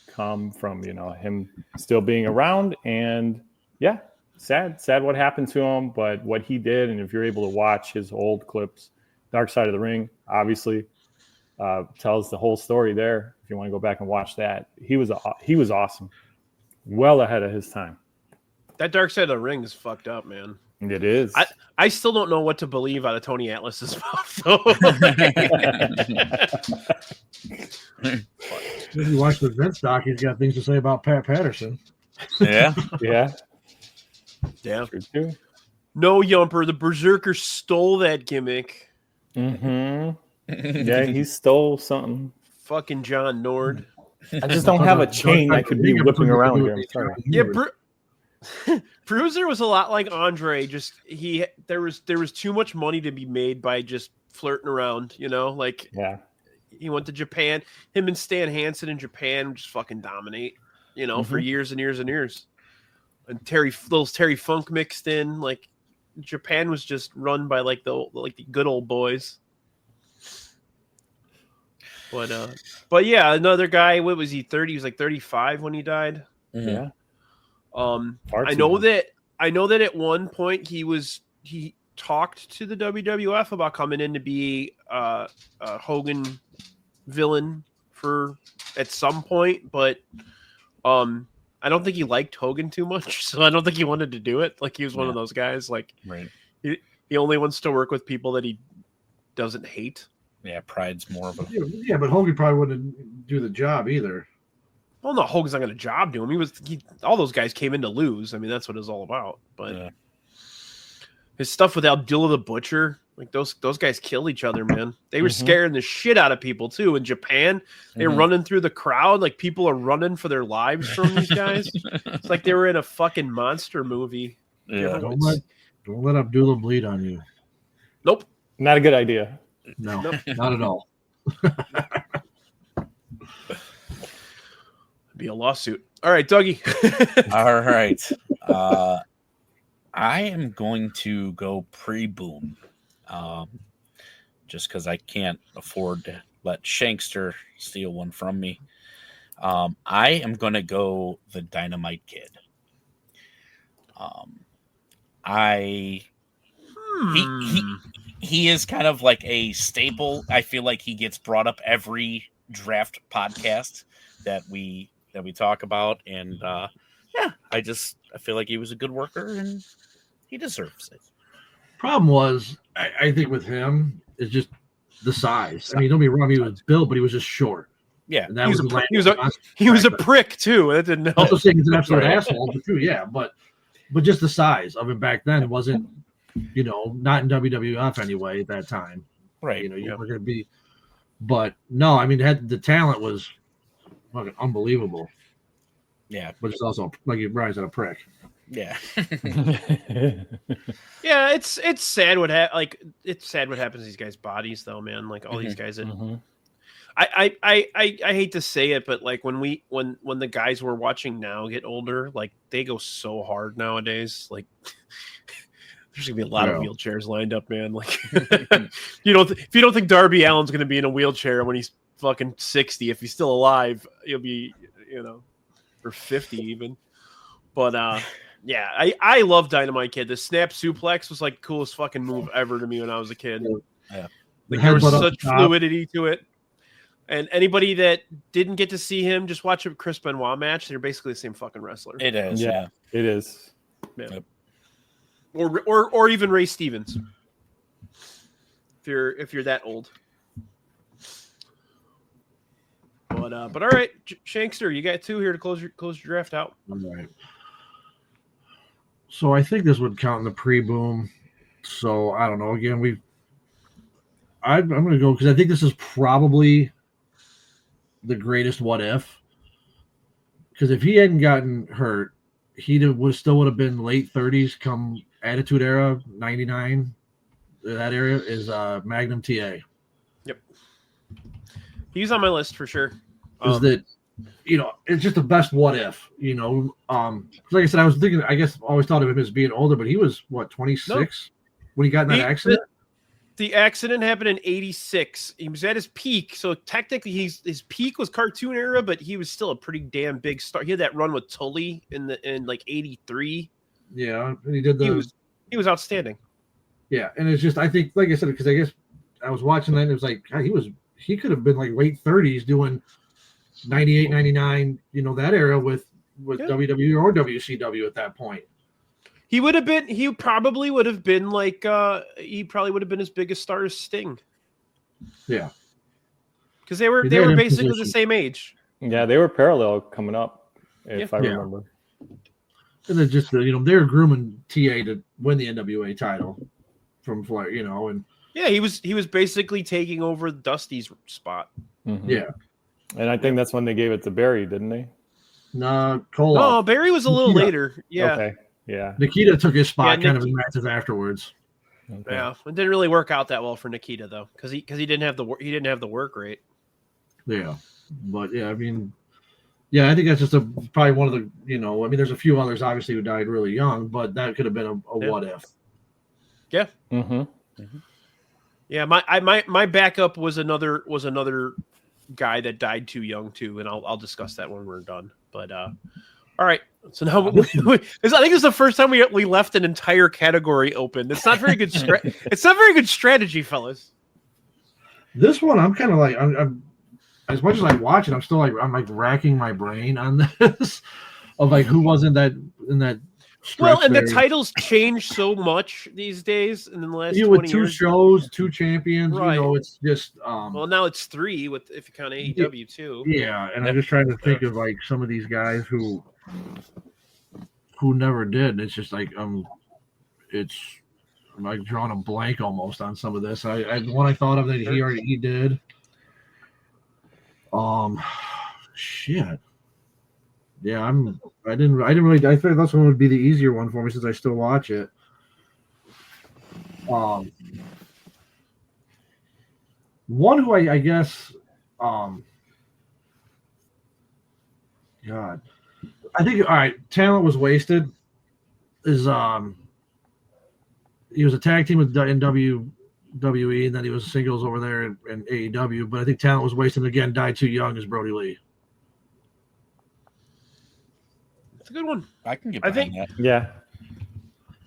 come from him still being around. And yeah, sad what happened to him, but what he did, and if you're able to watch his old clips, Dark Side of the Ring obviously tells the whole story there. If you want to go back and watch that, he was awesome, well ahead of his time. That Dark Side of the Ring is fucked up, man. It is. I still don't know what to believe out of Tony Atlas's mouth, though. If you watch the Vince doc, he's got things to say about Pat Patterson. Yeah. Yeah. True. No, Yumper, the Berserker stole that gimmick. Mm-hmm. Yeah, he stole something. Fucking John Nord. I just don't have a chain I could be whipping around here. I'm sorry. Yeah, Bruiser was a lot like Andre. Just there was too much money to be made by just flirting around. Yeah. He went to Japan. Him and Stan Hansen in Japan just fucking dominate. For years and years and years. And Terry Funk mixed in. Like Japan was just run by like the good old boys. But yeah, another guy. What was he? 30? He was like 35 when he died. Mm-hmm. Yeah. I know that at one point he talked to the WWF about coming in to be a Hogan villain at some point, but I don't think he liked Hogan too much, so I don't think he wanted to do it. Like he was one of those guys. Like right. He only wants to work with people that he doesn't hate. Yeah, pride's more of a yeah, but Hogan probably wouldn't do the job either. Well, no, Hogan's not going to job to him. All those guys came in to lose. I mean, that's what it's all about. But his stuff with Abdullah the Butcher, like those guys killed each other, man. They were scaring the shit out of people too. In Japan, they were running through the crowd, like people are running for their lives from these guys. It's like they were in a fucking monster movie. Yeah. Don't let Abdullah bleed on you. Nope. Not a good idea. No, not at all. Be a lawsuit. All right, Dougie. All right. I am going to go pre-boom, just because I can't afford to let Shankster steal one from me. I am going to go the Dynamite Kid. He is kind of like a staple. I feel like he gets brought up every draft podcast that we talk about, and I feel like he was a good worker and he deserves it. Problem was, I think with him is just the size. I mean, don't be wrong, he was built, but he was just short. Yeah, and that he was a prick too. That didn't help. I'm also saying he's an absolute asshole, but true, yeah. But just the size of him back then wasn't, not in WWF anyway at that time. Right. You were going to be, but no, I mean, the talent was fucking unbelievable. Yeah, but it's also like Brian said, a prick. Yeah. Yeah, it's sad what it's sad what happens to these guys' bodies though, man. Like all these guys that I hate to say it, but like when the guys we're watching now get older, like they go so hard nowadays. Like there's gonna be a lot of wheelchairs lined up, man. Like if you don't think Darby Allin's gonna be in a wheelchair when he's fucking 60, if he's still alive, he'll be, or 50 even. But yeah, I love Dynamite Kid. The snap suplex was like the coolest fucking move ever to me when I was a kid. Yeah. Like there was such fluidity to it. And anybody that didn't get to see him, just watch a Chris Benoit match. They're basically the same fucking wrestler. It is. Yeah. It is. Yeah. Yep. Or even Ray Stevens. If you're that old. But all right, Shankster, you got 2 here to close your draft out. All right. So I think this would count in the pre-boom. So I don't know. Again, I'm going to go because I think this is probably the greatest what if. Because if he hadn't gotten hurt, he still would have been late 30s come Attitude Era, 99. That area is Magnum TA. Yep. He's on my list for sure. Is that, it's just the best what if, like I said, I was thinking, I guess I always thought of him as being older, but he was, 26 when he got in that accident? The accident happened in 86. He was at his peak. So technically his peak was cartoon era, but he was still a pretty damn big star. He had that run with Tully in like 83. Yeah. And he did he was outstanding. Yeah. And it's just, I think, like I said, because I guess I was watching that and it was like, God, he could have been like late 30s doing 98, 99, that era with WWE or WCW at that point. He probably would have been like, he probably would have been as big a star as Sting. Yeah. Because they were basically the same age. Yeah, they were parallel coming up, if I remember. And then just, they were grooming TA to win the NWA title from Flair, and yeah, he was basically taking over Dusty's spot. Mm-hmm. Yeah. And I think that's when they gave it to Barry, didn't they? No, Koloff. No, Barry was a little later. Yeah. Okay. Yeah. Nikita took his spot kind of in matches afterwards. Okay. Yeah. It didn't really work out that well for Nikita though, because he didn't have the work rate. Yeah. But yeah, I mean, I think that's just probably one of the, there's a few others obviously who died really young, but that could have been a what if. Yeah. Mm-hmm. Mm-hmm. Yeah, my backup was another guy that died too young too, and I'll discuss that when we're done. But all right, so now I think this is the first time we left an entire category open. It's not very good. It's not very good strategy, fellas. This one, I'm kind of like I'm as much as I watch it, I'm still I'm racking my brain on this of like who was in that. Well, and the titles change so much these days, and in the last 20 with 2 years, shows, 2 champions, right. It's just well, now it's 3 if you count AEW too. Yeah, and I'm just trying to think of like some of these guys who never did. It's just like I'm like drawing a blank almost on some of this. One I thought of that he did. Shit. Yeah, I figured this one would be the easier one for me since I still watch it. One who I guess God. I think all right, talent was wasted is he was a tag team in WWE and then he was singles over there in AEW, but I think talent was wasted and again died too young as Brody Lee. It's a good one. I can get behind that. Yeah.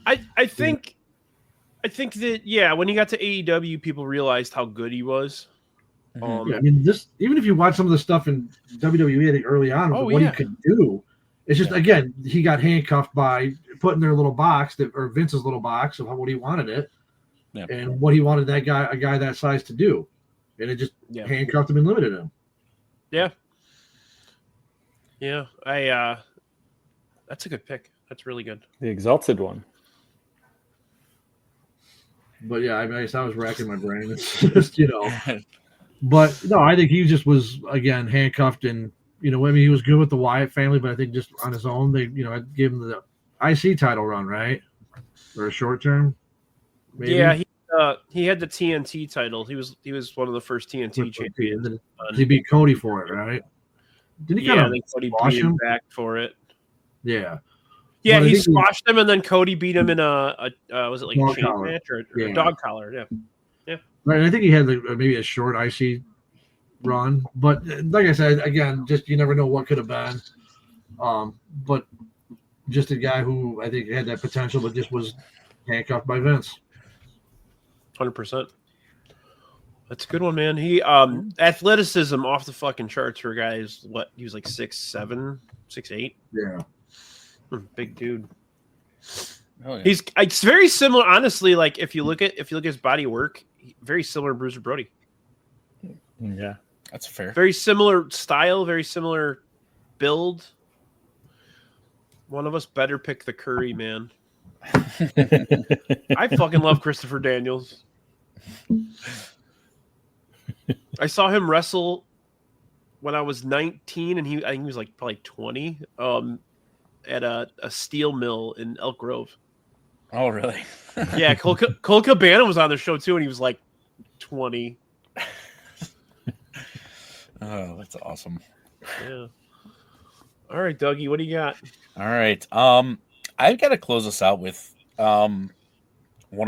I think that when he got to AEW, people realized how good he was. I mean, this even if you watch some of the stuff in WWE, I think early on, what he could do, it's just again he got handcuffed by put in their little box or Vince's little box of what he wanted it, and what he wanted a guy that size to do, and it just handcuffed him and limited him. Yeah, that's a good pick. That's really good. The Exalted one. But yeah, I was racking my brain. It's just, But no, I think he just was again handcuffed and he was good with the Wyatt family, but I think just on his own, they gave him the IC title run, right? Or a short term. Maybe? Yeah, he had the TNT title. He was one of the first TNT champions. He beat Cody for it, right? Did he kind of Cody squash beat him back for it? Yeah. Yeah, he squashed him, and then Cody beat him in a was it like a chain match or a dog collar? Yeah. Right, and I think he had maybe a short IC run, but like I said, again, just you never know what could have been. But just a guy who I think had that potential, but just was handcuffed by Vince. 100%. That's a good one, man. He athleticism off the fucking charts for guys. What he was like 6'7", 6'8". Yeah, big dude. Oh, yeah. It's very similar, honestly. Like if you look at his body work, very similar to Bruiser Brody. Yeah, that's fair. Very similar style, very similar build. One of us better pick the Curry, man. I fucking love Christopher Daniels. I saw him wrestle when I was 19, and I think he was like probably 20 at a steel mill in Elk Grove. Oh, really? Yeah, Cole Cabana was on the show too, and he was like 20. Oh, that's awesome. Yeah. All right, Dougie, what do you got? All right. I've got to close us out with one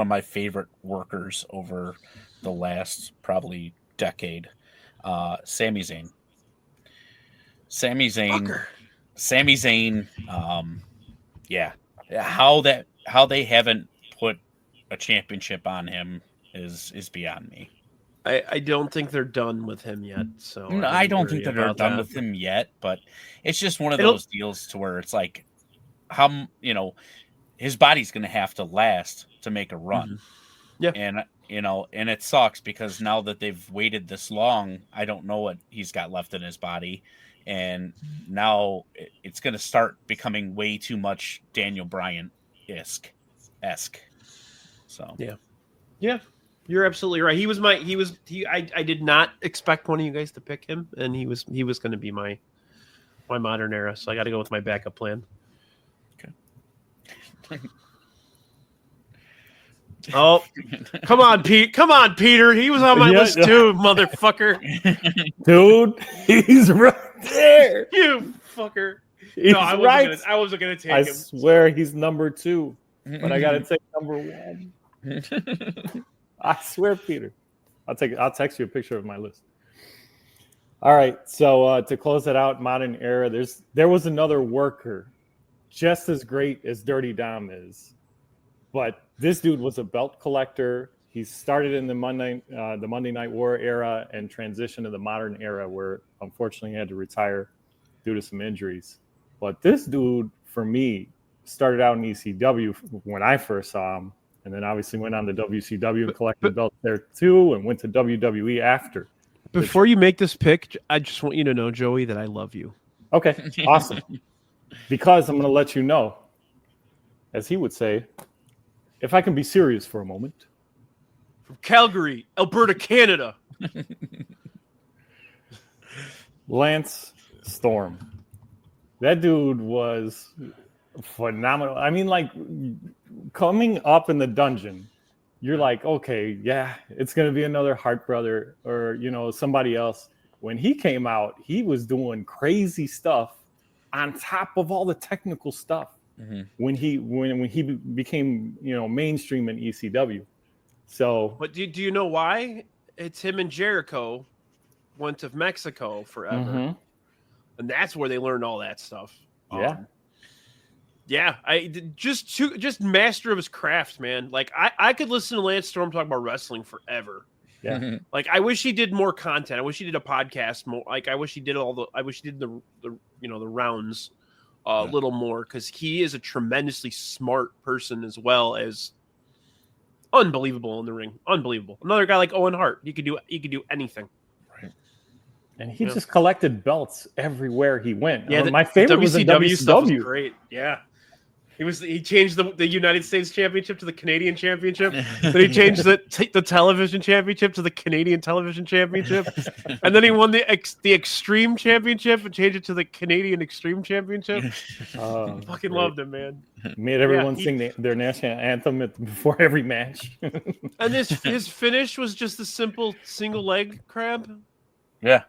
of my favorite workers over the last probably decade, Sami Zayn. Sami Zayn. Yeah. How they haven't put a championship on him is beyond me. I don't think they're done with him yet. So no, I don't think that they're done with him yet, but it's just one of those deals to where it's like, how, his body's going to have to last to make a run. Mm-hmm. Yeah. And, and it sucks because now that they've waited this long, I don't know what he's got left in his body. And now it's going to start becoming way too much Daniel Bryan-esque. So, yeah. You're absolutely right. I did not expect one of you guys to pick him, and he was going to be my modern era. So I got to go with my backup plan. Okay. Oh, come on, Pete! Come on, Peter! He was on my list too, motherfucker. Dude, he's right there. You fucker! He's I wasn't gonna take him. I swear he's number 2, but I gotta take number 1. I swear, Peter. I'll text you a picture of my list. All right. So to close it out, modern era, there was another worker just as great as Dirty Dom is. But this dude was a belt collector. He started in the Monday Night War era and transitioned to the modern era where unfortunately he had to retire due to some injuries. But this dude, for me, started out in ECW when I first saw him. And then obviously went on to WCW and collected belts there too, and went to WWE after. Before you make this pick, I just want you to know, Joey, that I love you. Okay, awesome. Because I'm going to let you know, as he would say, if I can be serious for a moment. From Calgary, Alberta, Canada. Lance Storm. That dude was phenomenal. I mean, like, coming up in the dungeon, you're like, okay, yeah, it's going to be another Hart brother or, somebody else. When he came out, he was doing crazy stuff on top of all the technical stuff. Mm-hmm. When he became, mainstream in ECW. So, but do you know why? It's him and Jericho went to Mexico forever. Mm-hmm. And that's where they learned all that stuff. Yeah. Yeah, just master of his craft, man. Like I could listen to Lance Storm talk about wrestling forever. Yeah. Mm-hmm. Like I wish he did more content. I wish he did a podcast more. Like I wish he did the rounds a little more, because he is a tremendously smart person as well as unbelievable in the ring. Unbelievable. Another guy like Owen Hart. He could do anything. Right. And he just collected belts everywhere he went. Yeah, my favorite was the WCW stuff was great. Yeah. He changed the United States Championship to the Canadian Championship. Then he changed the television championship to the Canadian Television Championship. And then he won the Extreme Championship and changed it to the Canadian Extreme Championship. Fucking great. Loved him, man. Made everyone sing their national anthem before every match. And his finish was just a simple single leg crab. Yeah.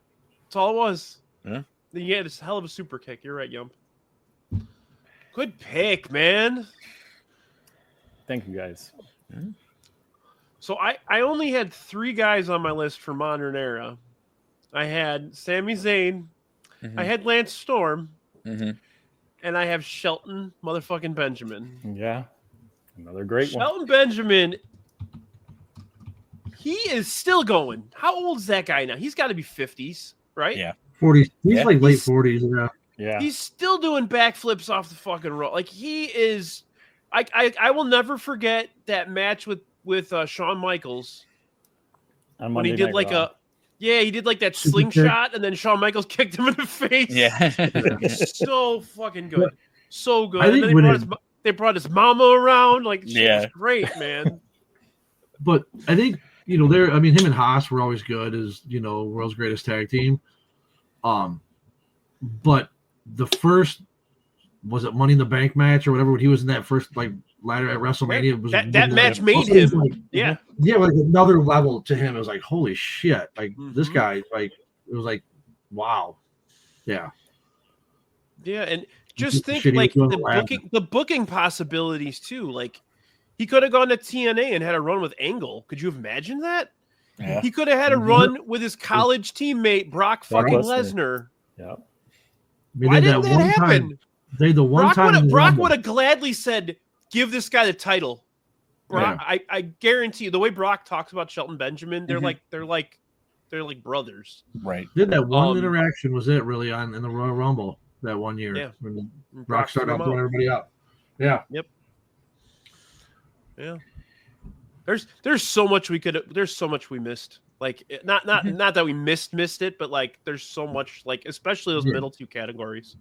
That's all it was. Yeah. He had a hell of a super kick. You're right, Yump. Good pick, man. Thank you, guys. So I only had 3 guys on my list for modern era. I had Sami Zayn. Mm-hmm. I had Lance Storm. Mm-hmm. and I have Shelton motherfucking Benjamin. Yeah, another great one. Shelton Benjamin, he is still going. How old is that guy now? He's got to be 50s, right? Yeah. 40s. He's Yeah. like late 40s. Yeah. Yeah, He's still doing backflips off the fucking rope. Like he is. I will never forget that match with Shawn Michaels on when he Monday did Night like Raw. he did like that Super kick. slingshot and then Shawn Michaels kicked him in the face. Yeah. So fucking good. So good. I And think then when they brought his mama around. Like, shit Yeah. was great, man. But I think, him and Haas were always good as, world's greatest tag team. But the first, was it Money in the Bank match or whatever, when he was in that first, ladder at WrestleMania? Was that match made it was him. Yeah. Yeah, like another level to him. It was like, holy shit. Like, this Mhm. guy, it was like, wow. Yeah. Yeah, and just think Shit he was like doing around. the booking possibilities too. Like he could have gone to TNA and had a run with Angle. Could you have imagined that? Yeah. He could have had a run with his college teammate Brock Brock fucking Lesnar. Lesnar. Yeah, Why didn't that happen? The one time in the Brock Rumble. would have gladly said, "Give this guy the title." Brock, I guarantee you, the way Brock talks about Shelton Benjamin, they're like brothers. Right. Did that one Um, interaction was it really in the Royal Rumble that one year Yeah. when Brock Brock started threw out him throwing out. everybody up. Yeah. Yeah. There's so much we missed. Like not that we missed it, but like there's so much, like especially those middle two categories.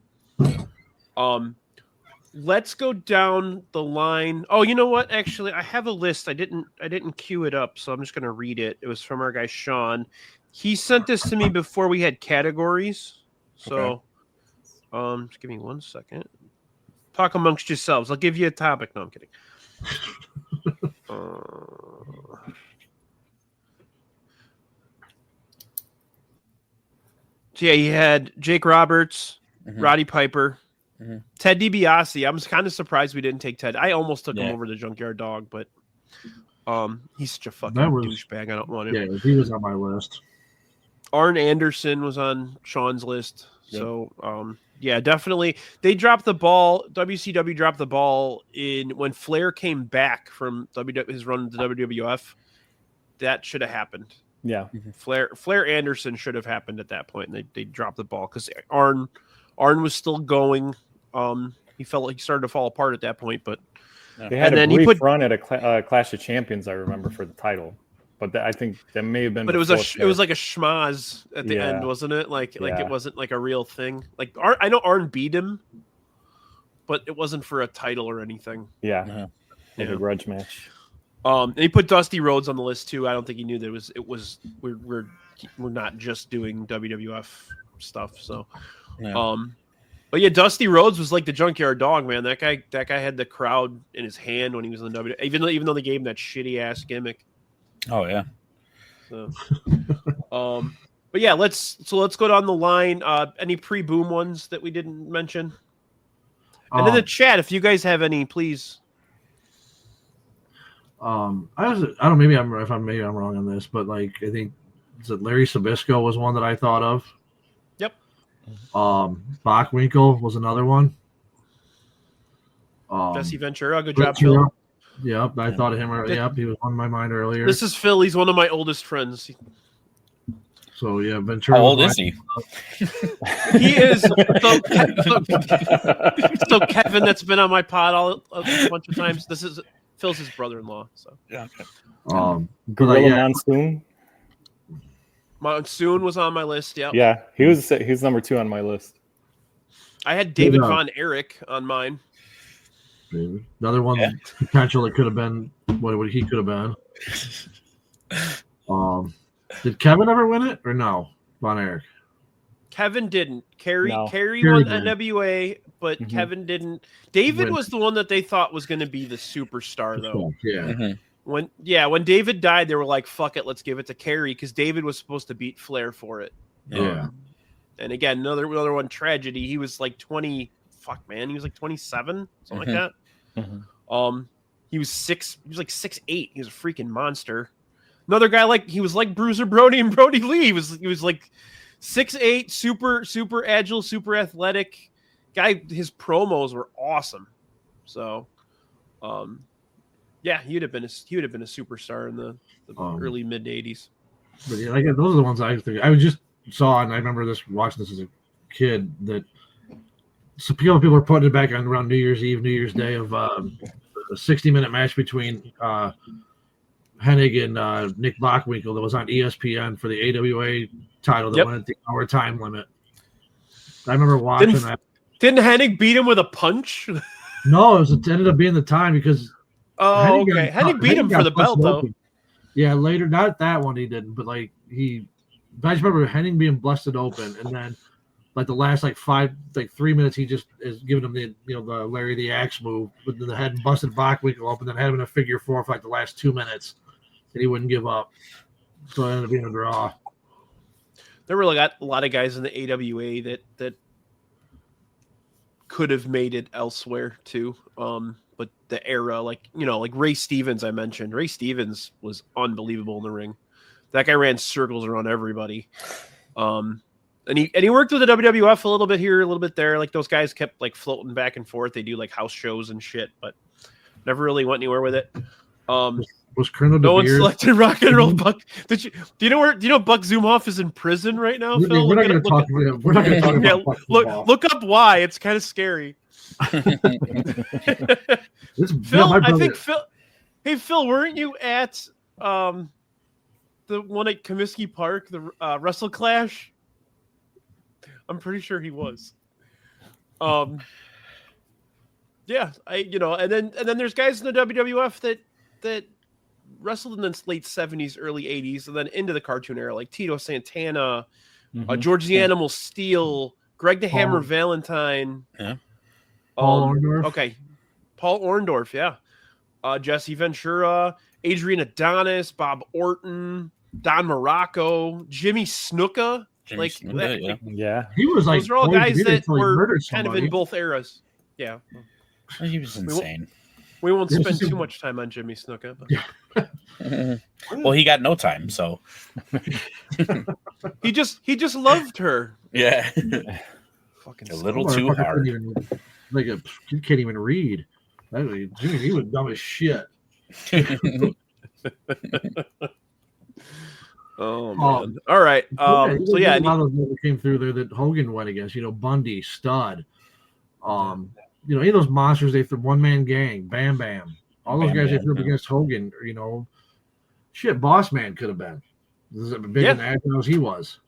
Let's go down the line. Oh, you know what? Actually, I have a list. I didn't queue it up, so I'm just gonna read it. It was from our guy Sean. He sent this to me before we had categories. So just give me 1 second. Talk amongst yourselves. I'll give you a topic. No, I'm kidding. So yeah, he had Jake Roberts, Roddy Piper, Ted DiBiase. I'm kind of surprised we didn't take Ted. I almost took him over the Junkyard Dog, but he's such a fucking douchebag. I don't want him. Yeah, he was on my list. Arn Anderson was on Sean's list. So yeah, definitely. They dropped the ball. WCW dropped the ball when Flair came back from his run to WWF. That should have happened. yeah. Flair Anderson should have happened at that point. And they dropped the ball because Arn was still going. He felt like he started to fall apart at that point, but They had and a then brief run at a Clash of Champions, I remember, for the title. But I think that may have been. But it was like a schmaz at the end, Yeah. wasn't it? Like Yeah. it wasn't like a real thing. Like I know Arn beat him, but it wasn't for a title or anything. Yeah, like Yeah. a grudge match. And he put Dusty Rhodes on the list too. I don't think he knew that we're not just doing WWF stuff. So, but yeah, Dusty Rhodes was like the Junkyard Dog, man. That guy had the crowd in his hand when he was in the WWE. Even though they gave him that shitty ass gimmick. Oh yeah. So, but yeah, let's go down the line. Any pre-boom ones that we didn't mention, and in the chat, if you guys have any, please. I don't know, maybe I'm wrong on this, but like I think Larry Sabisco was one that I thought of. Yep. Bockwinkel was another one. Jesse Ventura, good job, Phil. Yep, I thought of him. Yep, he was on my mind earlier. This is Phil. He's one of my oldest friends. So yeah, Ventura. How old is he? He is so Kevin. That's been on my pod a bunch of times. This is Phil's his brother-in-law. So Yeah. Gorilla Monsoon. Monsoon was on my list. Yeah, Yeah, he was number 2 on my list. I had David Von Erich on mine. Another one potential that could have been what he could have been. Did Kevin ever win it or no? Von Erich. Kevin didn't. Kerry won didn't. NWA, but Kevin didn't. David was the one that they thought was going to be the superstar, though. Yeah. When David died, they were like, "Fuck it, let's give it to Kerry," because David was supposed to beat Flair for it. Yeah. And again, another one tragedy. He was like 20. Fuck, man, he was like 27, something like that. He was like 6'8". He was a freaking monster. Another guy he was like Bruiser Brody and Brody Lee. He was like 6'8", super agile, super athletic. guy, his promos were awesome. So, yeah, he would have been a superstar in the early mid '80s. But yeah, like those are the ones I think I just saw, and I remember watching this as a kid. That some people are putting it back on around New Year's Eve, New Year's Day of a 60-minute match between Hennig and Nick Bockwinkel that was on ESPN for the AWA title that went at the hour time limit. I remember watching that. Didn't Hennig beat him with a punch? No, it ended up being the time because Hennig beat him for the belt though. Yeah, later, not that one he didn't, but I just remember Hennig being busted open, and then like the last 3 minutes he just is giving him the Larry the Axe move, but then the head busted Bockwinkel open, then had him in a figure four for like the last 2 minutes, and he wouldn't give up, so it ended up being a draw. There were a lot of guys in the AWA that could have made it elsewhere too. But the era, like Ray Stevens, I mentioned. Ray Stevens was unbelievable in the ring. That guy ran circles around everybody. And he worked with the WWF a little bit here, a little bit there. Like those guys kept like floating back and forth. They do like house shows and shit, but never really went anywhere with it. Was Colonel no one DeBeers selected Rock and Roll Buck? Do you know Buck Zumhoff is in prison right now, Phil? We're not going to talk about Buck Zumhoff. Look up why. It's kind of scary. Phil, I think Phil. Hey Phil, weren't you at the one at Comiskey Park, the Wrestle Clash? I'm pretty sure he was. Yeah, and then there's guys in the WWF that wrestled in the late 70s, early 80s, and then into the cartoon era, like Tito Santana, George the Animal Steele, Greg the Hammer Valentine. Yeah. Paul Orndorff. Okay. Paul Orndorff, yeah. Jesse Ventura, Adrian Adonis, Bob Orton, Don Morocco, Jimmy Snuka. Yeah. He was like, those are all guys that were kind of in both eras. Yeah. He was insane. We won't spend too much time on Jimmy Snuka. But... Well, he got no time, so he just loved her. Yeah. Fucking a little too hard. You can't even read. Jimmy, he was dumb as shit. Oh man! All right. So yeah, a lot of those came through there that Hogan went against. Bundy, Stud. Any of those monsters they threw, One Man Gang, Bam Bam, all those guys they threw up against Hogan. Shit, Boss Man could have been. This is big and agile as he was.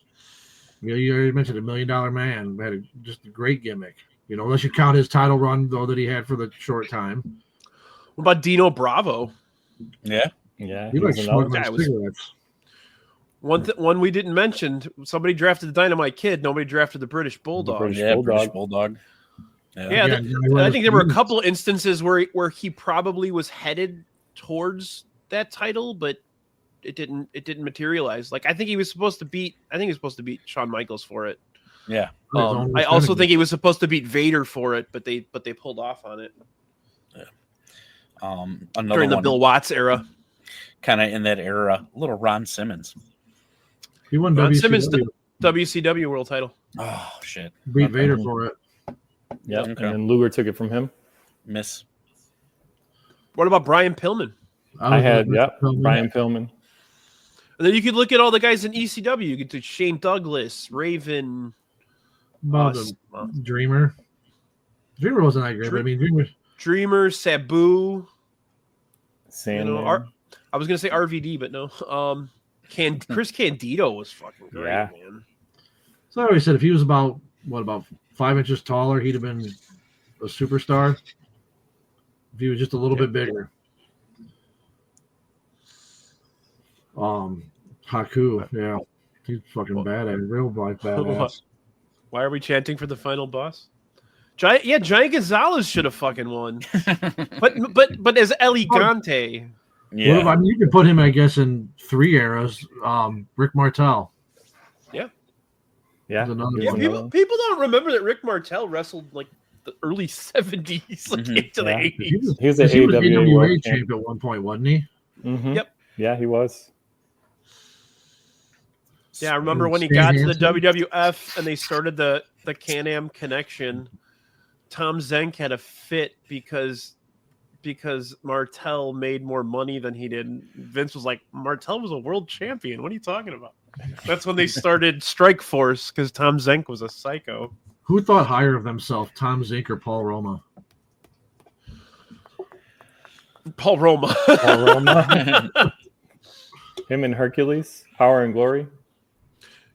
You already mentioned $1 Million Man had just a great gimmick. Unless you count his title run though that he had for the short time. What about Dino Bravo? Yeah. He was cigarettes. One we didn't mention. Somebody drafted the Dynamite Kid. Nobody drafted the British Bulldog. British Bulldog. Yeah, I think there were a couple instances where he probably was headed towards that title, but it didn't materialize. Like I think he was supposed to beat Shawn Michaels for it. Yeah. I also think he was supposed to beat Vader for it, but they pulled off on it. Yeah. During the Bill Watts era. Kind of in that era, a little Ron Simmons. He won Ron Simmons WCW world title. Oh shit! Beat Vader for it. Yeah, okay. And then Luger took it from him. Miss. What about Brian Pillman? I had Brian Pillman. And then you could look at all the guys in ECW. You could do Shane Douglas, Raven, Dreamer. Dreamer wasn't that great. Dreamer, Sabu. Sandman. I was gonna say RVD, but no. Chris Candido was fucking great, man. So I always said if he was about 5 inches taller, he'd have been a superstar. If he was just a little bit bigger. Haku, yeah. He's fucking badass. Real badass. Why are we chanting for the final boss? Giant Gonzalez should have fucking won. but as Elegante. Yeah. Well, you could put him, I guess, in 3 eras. Rick Martel. Yeah. Yeah. People don't remember that Rick Martel wrestled like the early 70s, like into the 80s. He was an AWA champ at one point, wasn't he? Mm-hmm. Yep. Yeah, he was. Yeah, I remember when he got to the WWF and they started the Can-Am connection. Tom Zenk had a fit because Martel made more money than he did. Vince was like, Martel was a world champion. What are you talking about? That's when they started Strike Force because Tom Zenk was a psycho. Who thought higher of themselves, Tom Zenk or Paul Roma? Paul Roma. Paul Roma. Him and Hercules, Power and Glory.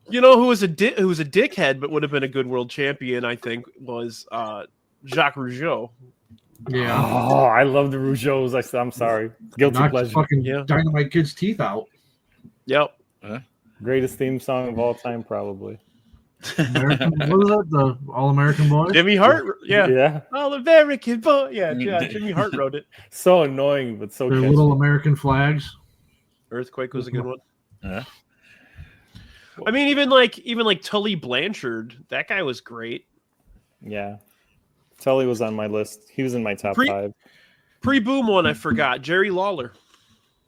You know who was a dickhead but would have been a good world champion, I think, was Jacques Rougeau. Yeah. Oh, I love the Rougeaus. I'm sorry. Guilty Knocked pleasure. fucking Yeah. Dynamite Kid's teeth out. Yep. Greatest theme song of all time, probably. American, what was that? The All American Boy? Jimmy Hart. Yeah. Yeah. All American boy. Yeah, Jimmy Hart wrote it. So annoying, but so Their catchy. little American flags. Earthquake was a good one. Yeah. I mean, even like Tully Blanchard, that guy was great. Yeah. Tully was on my list. He was in my top 5. Pre-boom one, I forgot. Jerry Lawler.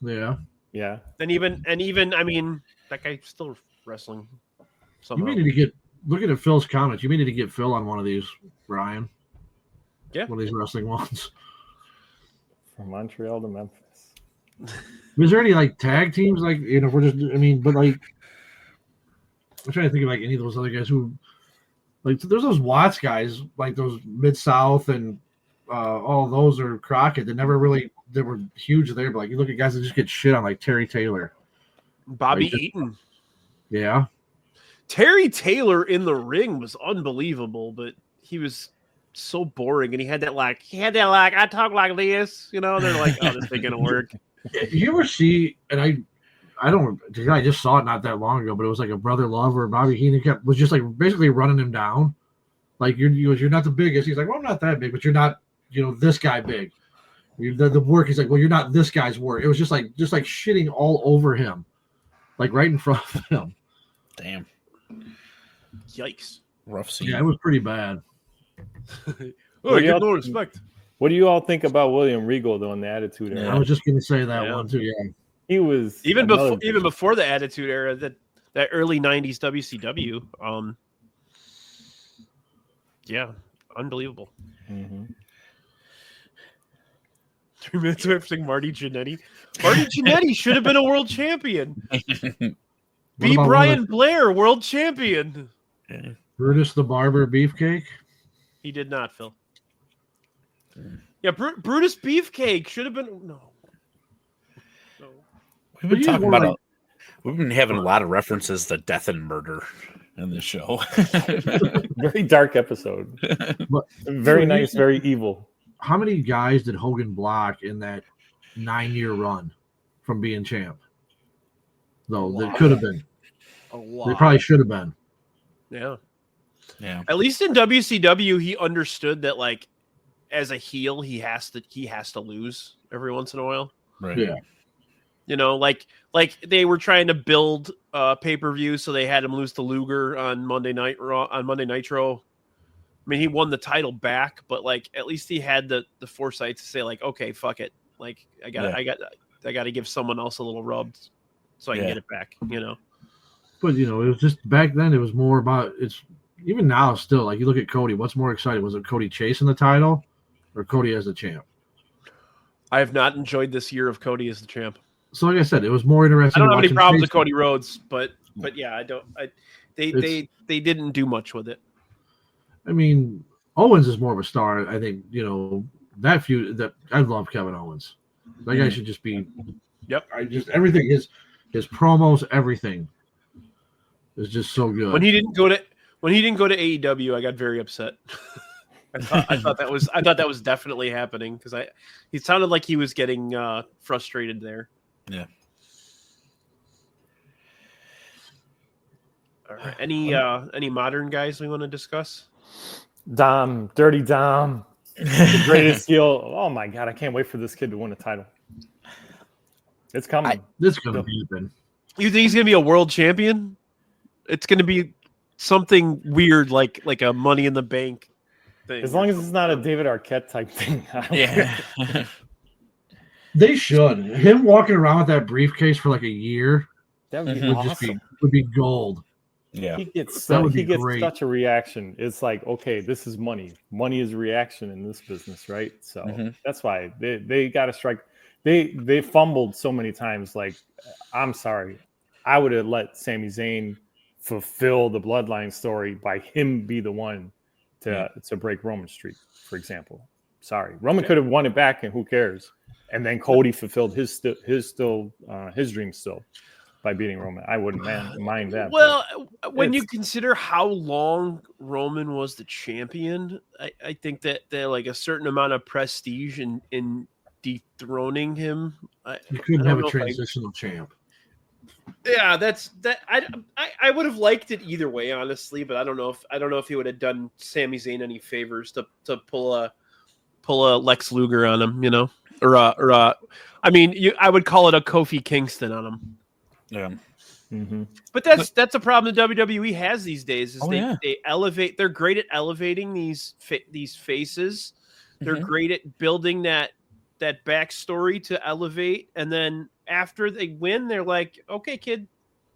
Yeah. Yeah. And even, I mean, that guy's still wrestling. You Somehow. may need to get looking at Phil's comments. You may need to get Phil on one of these, Ryan. Yeah. One of these wrestling ones. From Montreal to Memphis. Was there any like tag teams like if we're just but like I'm trying to think of like any of those other guys who like there's those Watts guys like those Mid-South and all those are Crockett that never really they were huge there, but like you look at guys that just get shit on like Terry Taylor. Bobby Like, Eaton. Yeah. Terry Taylor in the ring was unbelievable, but he was so boring and he had that like I talk like this, they're like, oh, this ain't gonna work. You ever see and I just saw it not that long ago, but it was like a Brother Love or Bobby Heenan was just like basically running him down. Like you're not the biggest. He's like, well, I'm not that big, but you're not, this guy big. The work. He's like, well, you're not this guy's work. It was just like shitting all over him, like right in front of him. Damn. Yikes. Rough scene. Yeah, it was pretty bad. Oh, I get no respect. What do you all think about William Regal though in the Attitude Era? I was just gonna say that Yeah. one too. Yeah, He was Even before the Attitude Era, that early '90s WCW. Yeah, unbelievable. Mm-hmm. 3 minutes away from saying Marty Jannetty. Marty Jannetty should have been a world champion. B. about Brian Blair, world champion. Brutus the Barber Beefcake. He did not, Phil. Yeah, Brutus Beefcake should have been. No. We've been But talking you about were we've been having a lot of references to death and murder in this show. Very dark episode. But Very nice, very evil. how many guys did Hogan block in that 9-year run from being champ? Though there could have been. A lot. They probably should have been. Yeah. Yeah. At least in WCW, he understood that, like, as a heel, he has to lose every once in a while. Right. Yeah. Like they were trying to build pay-per-view, so they had him lose to Luger on Monday Nitro. I mean, he won the title back, but like at least he had the foresight to say, like, okay, fuck it, like I got to give someone else a little rub so I can get it back. But it was just back then. It was more about it's even now still like you look at Cody. What's more exciting? Was it Cody chasing the title or Cody as the champ? I have not enjoyed this year of Cody as the champ. So like I said, it was more interesting. I don't have any watching problems with chasing. Cody Rhodes, but yeah, I don't. They didn't do much with it. I mean, Owens is more of a star. I think that feud. That I love Kevin Owens. That guy should just be. Yep. Everything his promos, everything is just so good. When he didn't go to AEW, I got very upset. I thought that was definitely happening because he sounded like he was getting frustrated there. Yeah. All right. Any modern guys we want to discuss? Dom, Dirty Dom, the greatest heel. Oh my god, I can't wait for this kid to win a title. It's coming. This is gonna happen. You think he's gonna be a world champion? It's gonna be something weird like a Money in the Bank thing. As long as it's not a David Arquette type thing. Yeah. They should. Him walking around with that briefcase for like a year That would be would awesome. just would be gold. Yeah. He gets That would be he gets great. such a reaction. It's like, okay, this is money. Money is reaction in this business, right? So that's why they got to strike. They fumbled so many times. Like, I'm sorry, I would have let Sami Zayn fulfill the bloodline story by him be the one to break Roman's streak, for example. Sorry, Roman could have won it back, and who cares? And then Cody fulfilled his dream still by beating Roman. I wouldn't mind that. Well, when you consider how long Roman was the champion, I think that like a certain amount of prestige in dethroning him. You couldn't have a transitional champ. Yeah, that's that. I would have liked it either way, honestly, but I don't know if he would have done Sami Zayn any favors to pull a Lex Luger on him, or I mean, I would call it a Kofi Kingston on him. Yeah. Mm-hmm. But that's a problem that WWE has these days. Is they elevate. They're great at elevating these faces. They're great at building that backstory to elevate, and then after they win, they're like, "Okay, kid,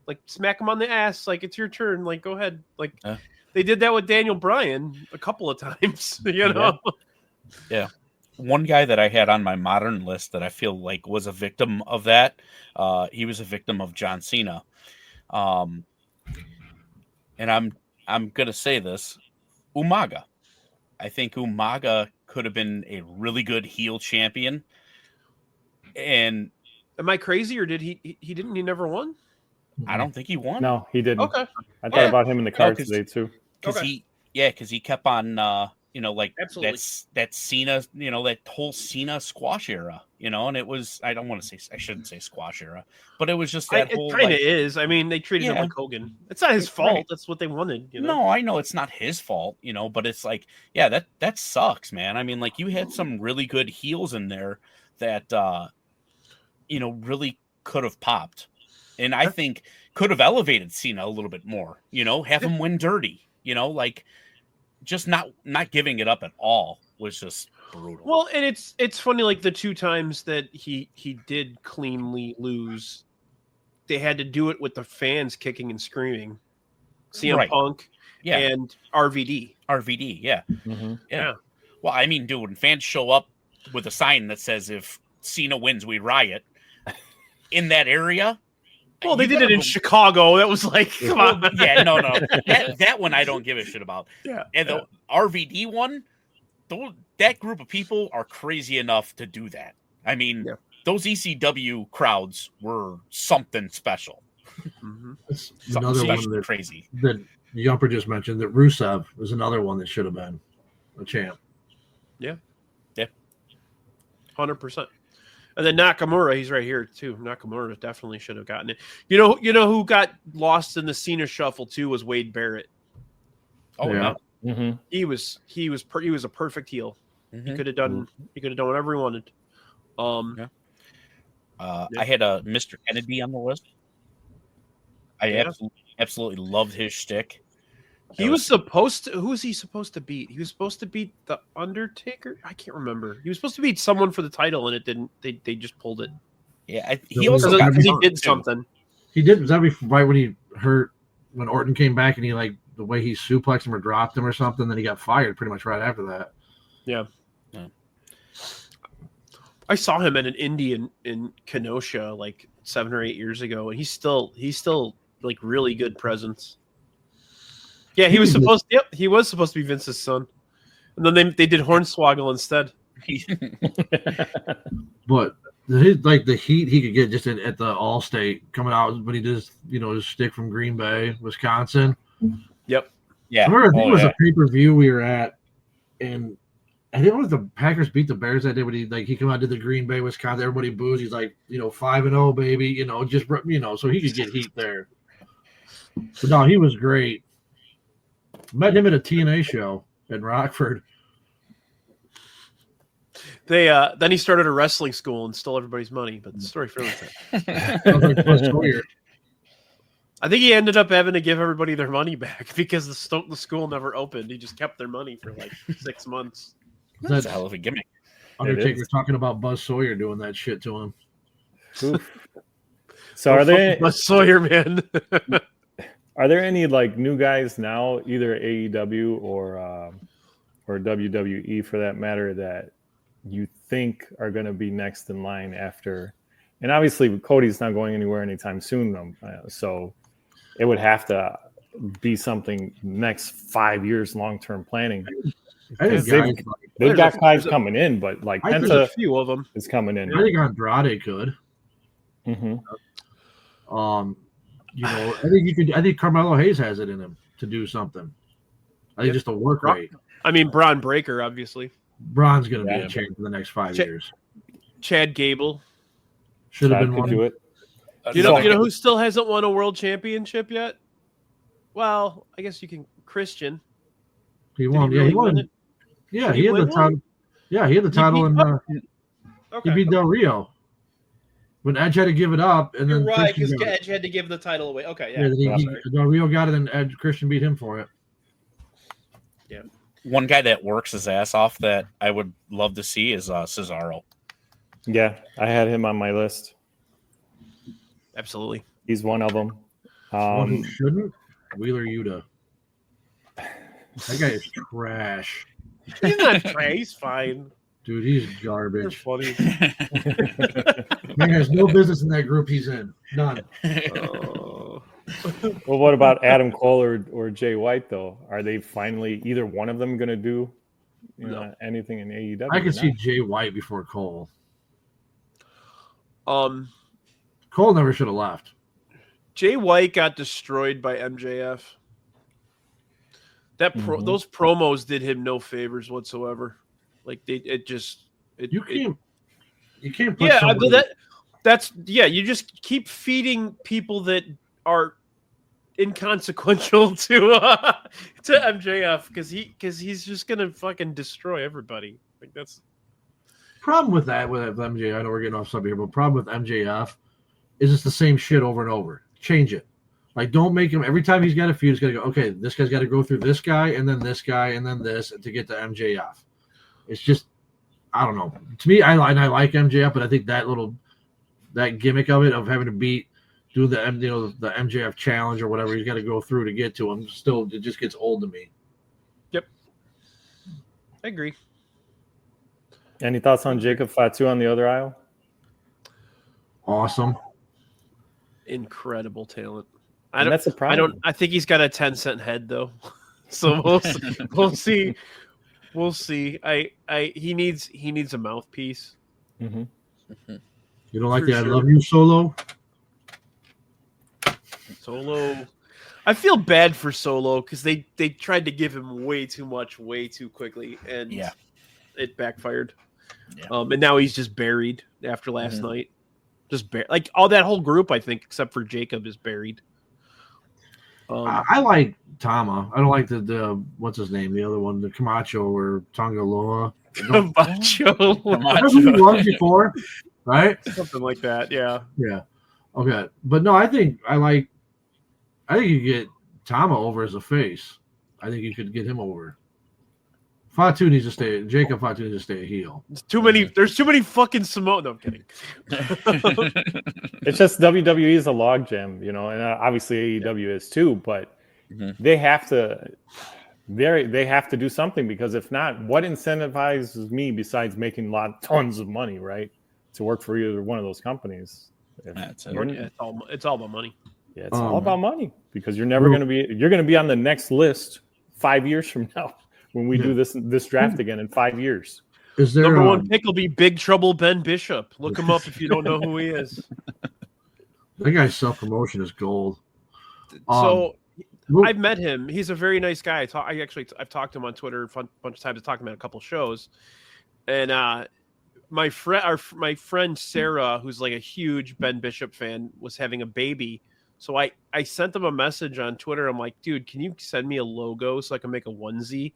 like smack him on the ass. Like it's your turn. Like go ahead." Like they did that with Daniel Bryan a couple of times. Yeah. One guy that I had on my modern list that I feel like was a victim of that. He was a victim of John Cena. And I'm gonna say this, Umaga. I think Umaga could have been a really good heel champion. And am I crazy, or did he never won? I don't think he won. No, he didn't. Okay. I thought about him in the card today too. Because he kept on Absolutely. that Cena, that whole Cena squash era, and it was, I shouldn't say squash era, but it was just that whole. It kind of is. I mean, they treated him like Hogan. It's not his fault. Right. That's what they wanted. No, I know it's not his fault, but it's like, yeah, that sucks, man. I mean, like you had some really good heels in there that, really could have popped, and I think could have elevated Cena a little bit more. Have him win dirty. Like. Just not giving it up at all was just brutal. Well, and it's funny, like the two times that he did cleanly lose, they had to do it with the fans kicking and screaming. CM Punk and RVD. RVD, yeah. Mm-hmm. Yeah. Well, I mean, dude, when fans show up with a sign that says if Cena wins, we riot in that area. Well, they did it in Chicago. That was like, come on. Yeah, no. That one I don't give a shit about. Yeah. And the RVD one, that group of people are crazy enough to do that. I mean, those ECW crowds were something special. That's Something another special, one crazy. That Yumper just mentioned, that Rusev was another one that should have been a champ. Yeah. Yeah. 100%. And then Nakamura, he's right here too. Nakamura definitely should have gotten it. You know who got lost in the Cena shuffle too was Wade Barrett. Oh yeah. Mm-hmm. He was a perfect heel. Mm-hmm. He could have done whatever he wanted. I had a Mr. Kennedy on the list. I absolutely loved his shtick. He was supposed to. Who was he supposed to beat? He was supposed to beat the Undertaker. I can't remember. He was supposed to beat someone for the title, and it didn't. They just pulled it. Yeah, he also got he did something. He did. Was that right when he hurt? When Orton came back and he the way he suplexed him or dropped him or something, then he got fired pretty much right after that. Yeah. I saw him at an indie in Kenosha like 7 or 8 years ago, and he's still like really good presence. Yeah, he was supposed to be Vince's son. And then they did Hornswoggle instead. But the heat he could get just at the Allstate coming out when he did his stick from Green Bay, Wisconsin. Yep. Yeah. I remember it was a pay-per-view we were at, and I think it was the Packers beat the Bears that day when he came out to the Green Bay, Wisconsin. Everybody boos. He's like, 5-0, baby. So he could get heat there. But no, he was great. Met him at a TNA show in Rockford. Then he started a wrestling school and stole everybody's money, but the story for that. I think he ended up having to give everybody their money back because the school never opened. He just kept their money for like 6 months. That's a hell of a gimmick. Undertaker talking about Buzz Sawyer doing that shit to him. Oof. So are they Buzz Sawyer, man? Are there any like new guys now, either AEW or WWE for that matter, that you think are going to be next in line after? And obviously, Cody's not going anywhere anytime soon, so it would have to be something next 5 years, long-term planning. I think they've got guys coming in, but like Penta, a few of them is coming in. I think Andrade could. Mm-hmm. I think Carmelo Hayes has it in him to do something. I think just a work rate. I mean, Braun Breaker, obviously. Braun's going to be a champ for the next 5 years. Chad Gable should have been one. Do it. You know who still hasn't won a world championship yet? Well, I guess you can. Christian. He won. He won it. Yeah, he had the title. Yeah, he had the title, and he beat Del Rio. When Edge had to give it up, and then right, because Edge had to give the title away. Okay, yeah. Del Rio got it, and Christian beat him for it. Yeah. One guy that works his ass off that I would love to see is Cesaro. Yeah, I had him on my list. Absolutely, he's one of them. One who shouldn't? Wheeler Yuta. That guy is trash. He's not trash. He's fine. Dude, he's garbage. You're funny. Man has no business in that group he's in. None. Well, what about Adam Cole or Jay White, though? Are they finally either one of them going to do anything in AEW? I can see Jay White before Cole. Cole never should have left. Jay White got destroyed by MJF. Those promos did him no favors whatsoever. Like you can't put you just keep feeding people that are inconsequential to MJF because he's just gonna fucking destroy everybody. Like that's problem with MJF. I know we're getting off subject here, but problem with MJF is it's the same shit over and over. Change it. Like, don't make him every time he's got a feud. He's got to go. Okay, this guy's got to go through this guy and then this guy and then this to get to MJF. It's just, I don't know. To me, I like MJF, but I think that gimmick of it of having to do the MJF challenge or whatever he's got to go through to get to him. Still, it just gets old to me. Yep, I agree. Any thoughts on Jacob Fatu on the other aisle? Awesome. Incredible talent. That's a problem. I think he's got a 10-cent head though, so we'll see. We'll see. He needs a mouthpiece. Mm-hmm. You don't like the I love you Solo? Solo. I feel bad for Solo because they tried to give him way too much, way too quickly, and it backfired. Yeah. And now he's just buried after last night. Just like all that whole group, I think, except for Jacob, is buried. I like Tama. I don't like the what's his name, the other one, the Camacho or Tongaloa. Camacho. That's what he was before, right? Something like that. Yeah. Yeah. Okay, but no, I think you get Tama over as a face. I think you could get him over. Fatu needs to stay. Jacob Fatu needs to stay a heel. There's too many fucking Samoan. No, I'm kidding. It's just WWE is a logjam, and obviously AEW is too. But they have to do something, because if not, what incentivizes me besides making tons of money, right, to work for either one of those companies? It's all about money. Yeah, it's all about money, because you're never going to be. You're going to be on the next list 5 years from now. When we do this draft again in 5 years. Is there number one pick will be Big Trouble Ben Bishop. Look him up if you don't know who he is. That guy's self-promotion is gold. So I've met him. He's a very nice guy. I've talked to him on Twitter a bunch of times. I've talked to him at a couple shows. And my friend Sarah, who's like a huge Ben Bishop fan, was having a baby. So I sent him a message on Twitter. I'm like, dude, can you send me a logo so I can make a onesie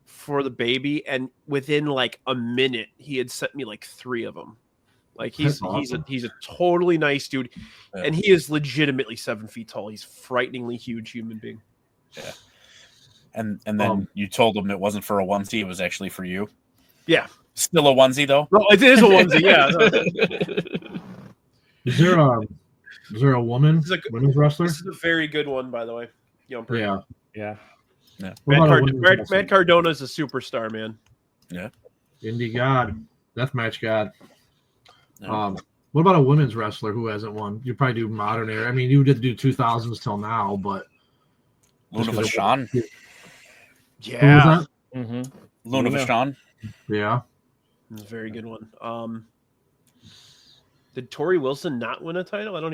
for the baby? And within like a minute, he had sent me like 3 of them. Like he's a totally nice dude, and he is legitimately 7 feet tall. He's a frighteningly huge human being. Yeah. And then you told him it wasn't for a onesie; it was actually for you. Yeah. Still a onesie though. No, it is a onesie. Yeah. Is there Is there a women's wrestler? This is a very good one, by the way. Yumper. Yeah. Matt Cardona is a superstar, man. Yeah. Indie God. Deathmatch God. Yeah. What about a women's wrestler who hasn't won? You probably do modern era. I mean, you did do 2000s till now, but Luna Vachon. Yeah. Who was that? Mm-hmm. Luna Vachon. Yeah. It's a very good one. Did Tori Wilson not win a title? I don't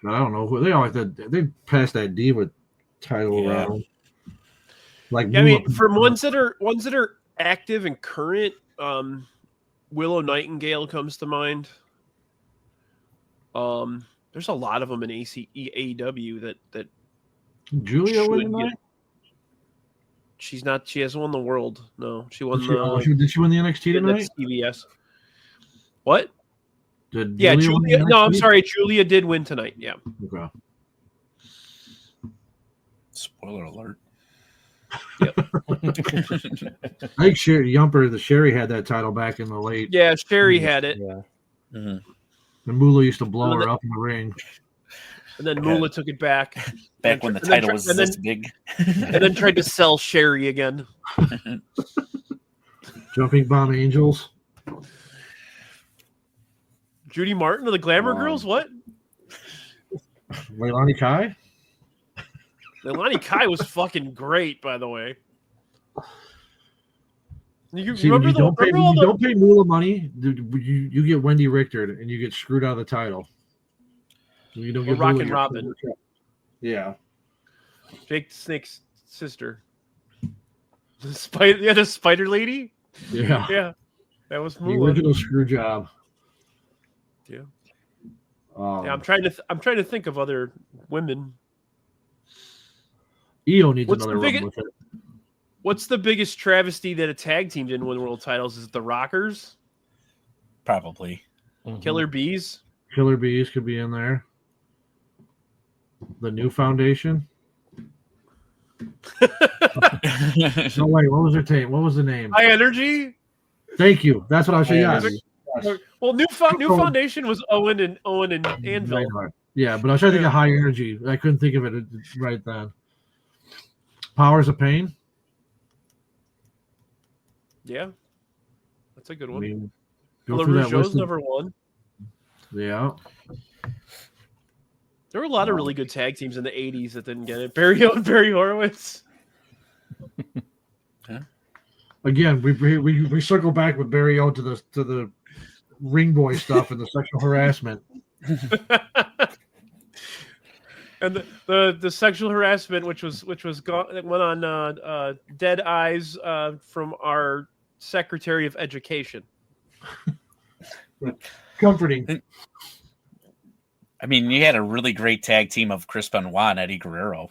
know who they all they passed that Diva title around. Like I mean, from ones that are active and current, Willow Nightingale comes to mind. There's a lot of them in AEW that Julia win tonight? She's not. She hasn't won the world. No, she won did she win the NXT tonight? CBS. What? Julia Julia. No, I'm sorry. Julia did win tonight. Yeah. Okay. Spoiler alert. Yep. I think Sherry had that title back in the late. Yeah, Sherry had it. Yeah. Mm-hmm. And Moolah used to blow her up in the ring. And then Moolah took it back. Back when the title was this big. And then tried to sell Sherry again. Jumping Bomb Angels. Judy Martin of the Glamour Girls? What? Leilani Kai? Leilani Kai was fucking great, by the way. You don't pay Moolah money, you get Wendy Richter and you get screwed out of the title. You don't get Rockin' Robin. Yeah. Jake the Snake's sister. The spider lady? Yeah. Yeah. That was The Moolah. original screw job. Yeah. Yeah, I'm trying to think of other women. EO needs another run with it. What's the biggest travesty that a tag team didn't win world titles? Is it the Rockers? Probably. Mm-hmm. Killer Bees? Killer Bees could be in there. The New Foundation. No, wait, what was their name? What was the name? High Energy? Thank you. That's what I was saying. Yes. Well, New Foundation was Owen and Anvil. Yeah, but I was trying to think of High Energy. I couldn't think of it right then. Powers of Pain. Yeah, that's a good one. I mean, LaRougeau's number one. Yeah. There were a lot of really good tag teams in the 80s that didn't get it. Barry O and Barry Horowitz. Yeah. Again, we circle back with Barry O to the ring boy stuff and the sexual harassment. And the sexual harassment, which was that went on dead eyes from our Secretary of Education. Comforting. I mean, you had a really great tag team of Chris Benoit and Eddie Guerrero.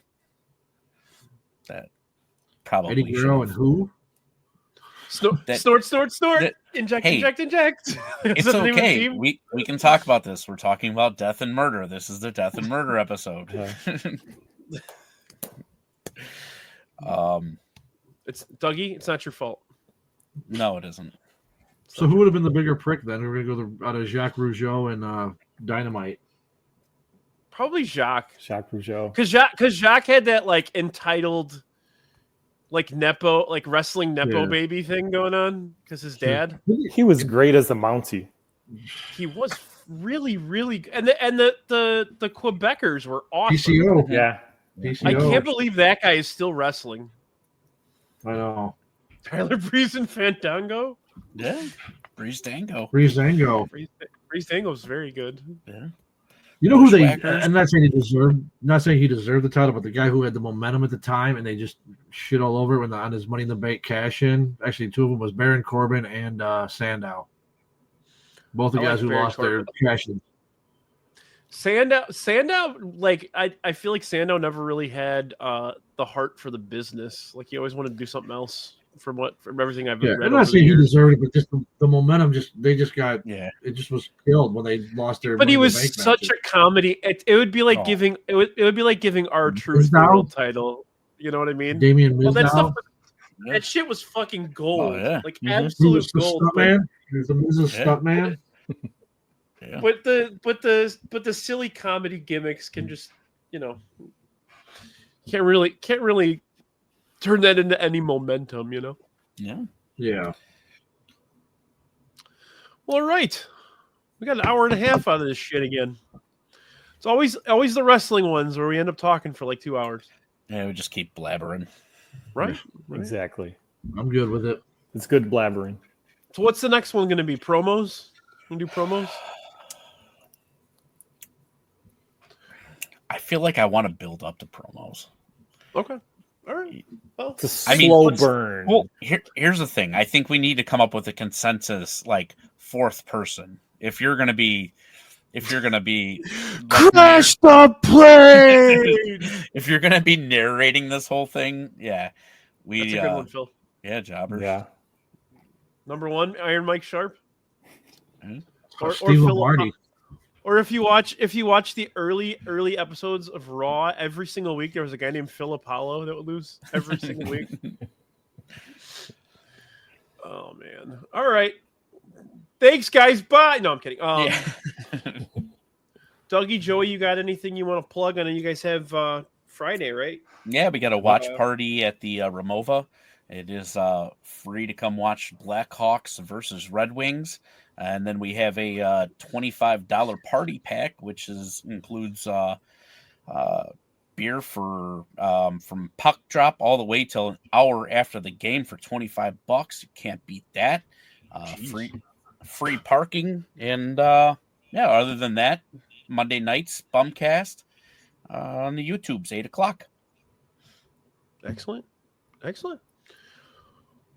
That probably Eddie Guerrero and who? Snort. Inject. It's okay. We can talk about this. We're talking about death and murder. This is the death and murder episode. It's Dougie. It's not your fault. No, it isn't. So who would have been the bigger prick then? We're gonna go out of Jacques Rougeau and Dynamite. Probably Jacques Rougeau. Because Jacques had that like entitled, like Nepo, like wrestling Nepo baby thing going on. Because his dad, he was great as a Mountie. He was really, really, and the Quebecers were awesome. PCO, yeah. PCO. I can't believe that guy is still wrestling. I know. Tyler Breeze and Fandango. Yeah, Breeze Dango. Breeze Dango is very good. Yeah. You know who they? I'm not saying he deserved the title, but the guy who had the momentum at the time, and they just shit all over it on his Money in the Bank cash in. Actually, two of them was Baron Corbin and Sandow. Both the guys who lost their cash in. Sandow, like I feel like Sandow never really had the heart for the business. Like he always wanted to do something else. From everything I've read. I'm not saying he deserved it, but just the momentum they just got it just was killed when they lost their. But he was such a comedy. It would be like giving R-Truth the world title. You know what I mean? Damian Mizdow. That shit was fucking gold. Oh, yeah. Like absolute gold. Stuntman. He was the Miz's stuntman. Yeah. But the silly comedy gimmicks can just, can't really turn that into any momentum, Yeah. Yeah. Well, all right. We got an hour and a half out of this shit again. It's always the wrestling ones where we end up talking for like 2 hours. Yeah, we just keep blabbering. Right? Exactly. I'm good with it. It's good blabbering. So what's the next one going to be? Promos? Gonna do promos? I feel like I want to build up to promos. Okay. All right. Well, It's a slow burn. Well, here's the thing. I think we need to come up with a consensus, like fourth person. If you're gonna be crash the plane. if you're gonna be narrating this whole thing, yeah, That's a good one, Phil. Yeah, jobbers. Yeah. Number 1, Iron Mike Sharp. Or Steve Phil, Lombardi. or if you watch the early episodes of Raw, every single week there was a guy named Phil Apollo that would lose every single week. Oh man! All right, thanks guys. Bye. No, I'm kidding. Dougie, Joey, you got anything you want to plug? I know you guys have Friday, right? Yeah, we got a watch party at the Ramova. It is free to come watch Blackhawks versus Red Wings. And then we have a $25 party pack, which includes beer for from puck drop all the way till an hour after the game for $25. You can't beat that. Free parking, and other than that, Monday nights Bumcast on the YouTube's 8:00. Excellent.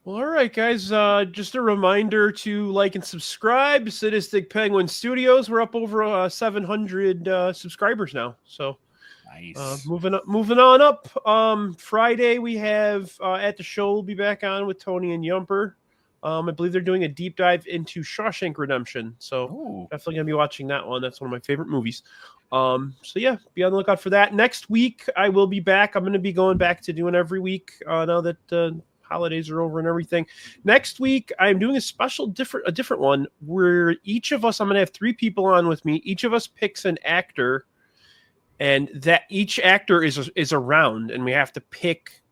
Well, all right, guys. Just a reminder to like and subscribe. Sadistic Penguin Studios. We're up over 700 subscribers now. So, nice. Moving on up. Friday we have at the show. We'll be back on with Tony and Yumper. I believe they're doing a deep dive into Shawshank Redemption. So definitely gonna be watching that one. That's one of my favorite movies. So yeah, be on the lookout for that. Next week I will be back. I'm gonna be going back to doing every week now that holidays are over and everything. Next week I'm doing a different one where each of us, I'm gonna have 3 people on with me. Each of us picks an actor, and that each actor is around, and we have to pick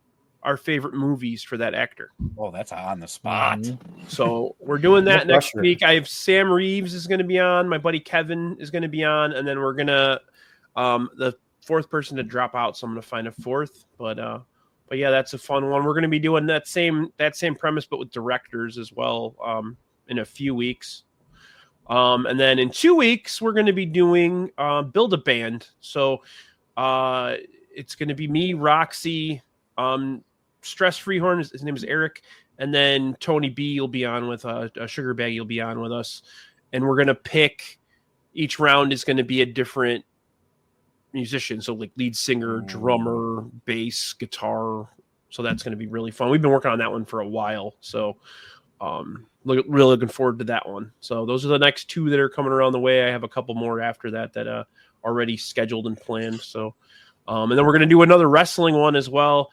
our favorite movies for that actor. Oh, that's on the spot. So we're doing that next week. I have Sam Reeves is going to be on. My buddy Kevin is going to be on, and then we're gonna the 4th person to drop out. So I'm gonna find a 4th. But yeah, that's a fun one. We're gonna be doing that same premise, but with directors as well. In a few weeks. And then in 2 weeks we're going to be doing Build a Band. So it's going to be me, Roxy, Stress Freehorn, his name is Eric, and then Tony B will be on with a Sugar Bag. You'll be on with us, and we're going to pick, each round is going to be a different musician. So like lead singer, drummer, bass, guitar. So that's going to be really fun. We've been working on that one for a while. So really looking forward to that one. So those are the next 2 that are coming around the way. I have a couple more after that already scheduled and planned. So, and then we're going to do another wrestling one as well.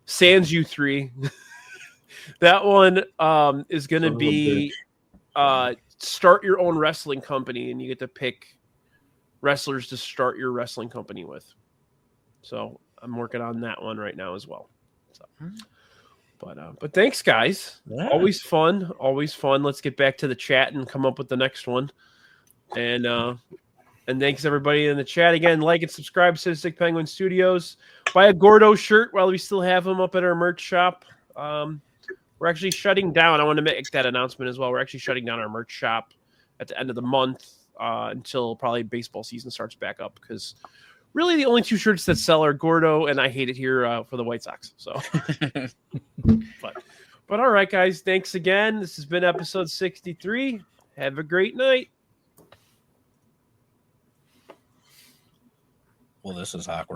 Sans You 3. That one is going to be start your own wrestling company, and you get to pick wrestlers to start your wrestling company with. So I'm working on that one right now as well. So. But thanks, guys. Yeah. Always fun. Let's get back to the chat and come up with the next one. And thanks everybody in the chat again. Like and subscribe to Sadistic Penguin Studios. Buy a Gordo shirt while we still have them up at our merch shop. We're actually shutting down. I want to make that announcement as well. We're actually shutting down our merch shop at the end of the month until probably baseball season starts back up, because really the only 2 shirts that sell are Gordo and I Hate It Here for the White Sox. So, but all right, guys, thanks again. This has been episode 63. Have a great night. Well, this is awkward.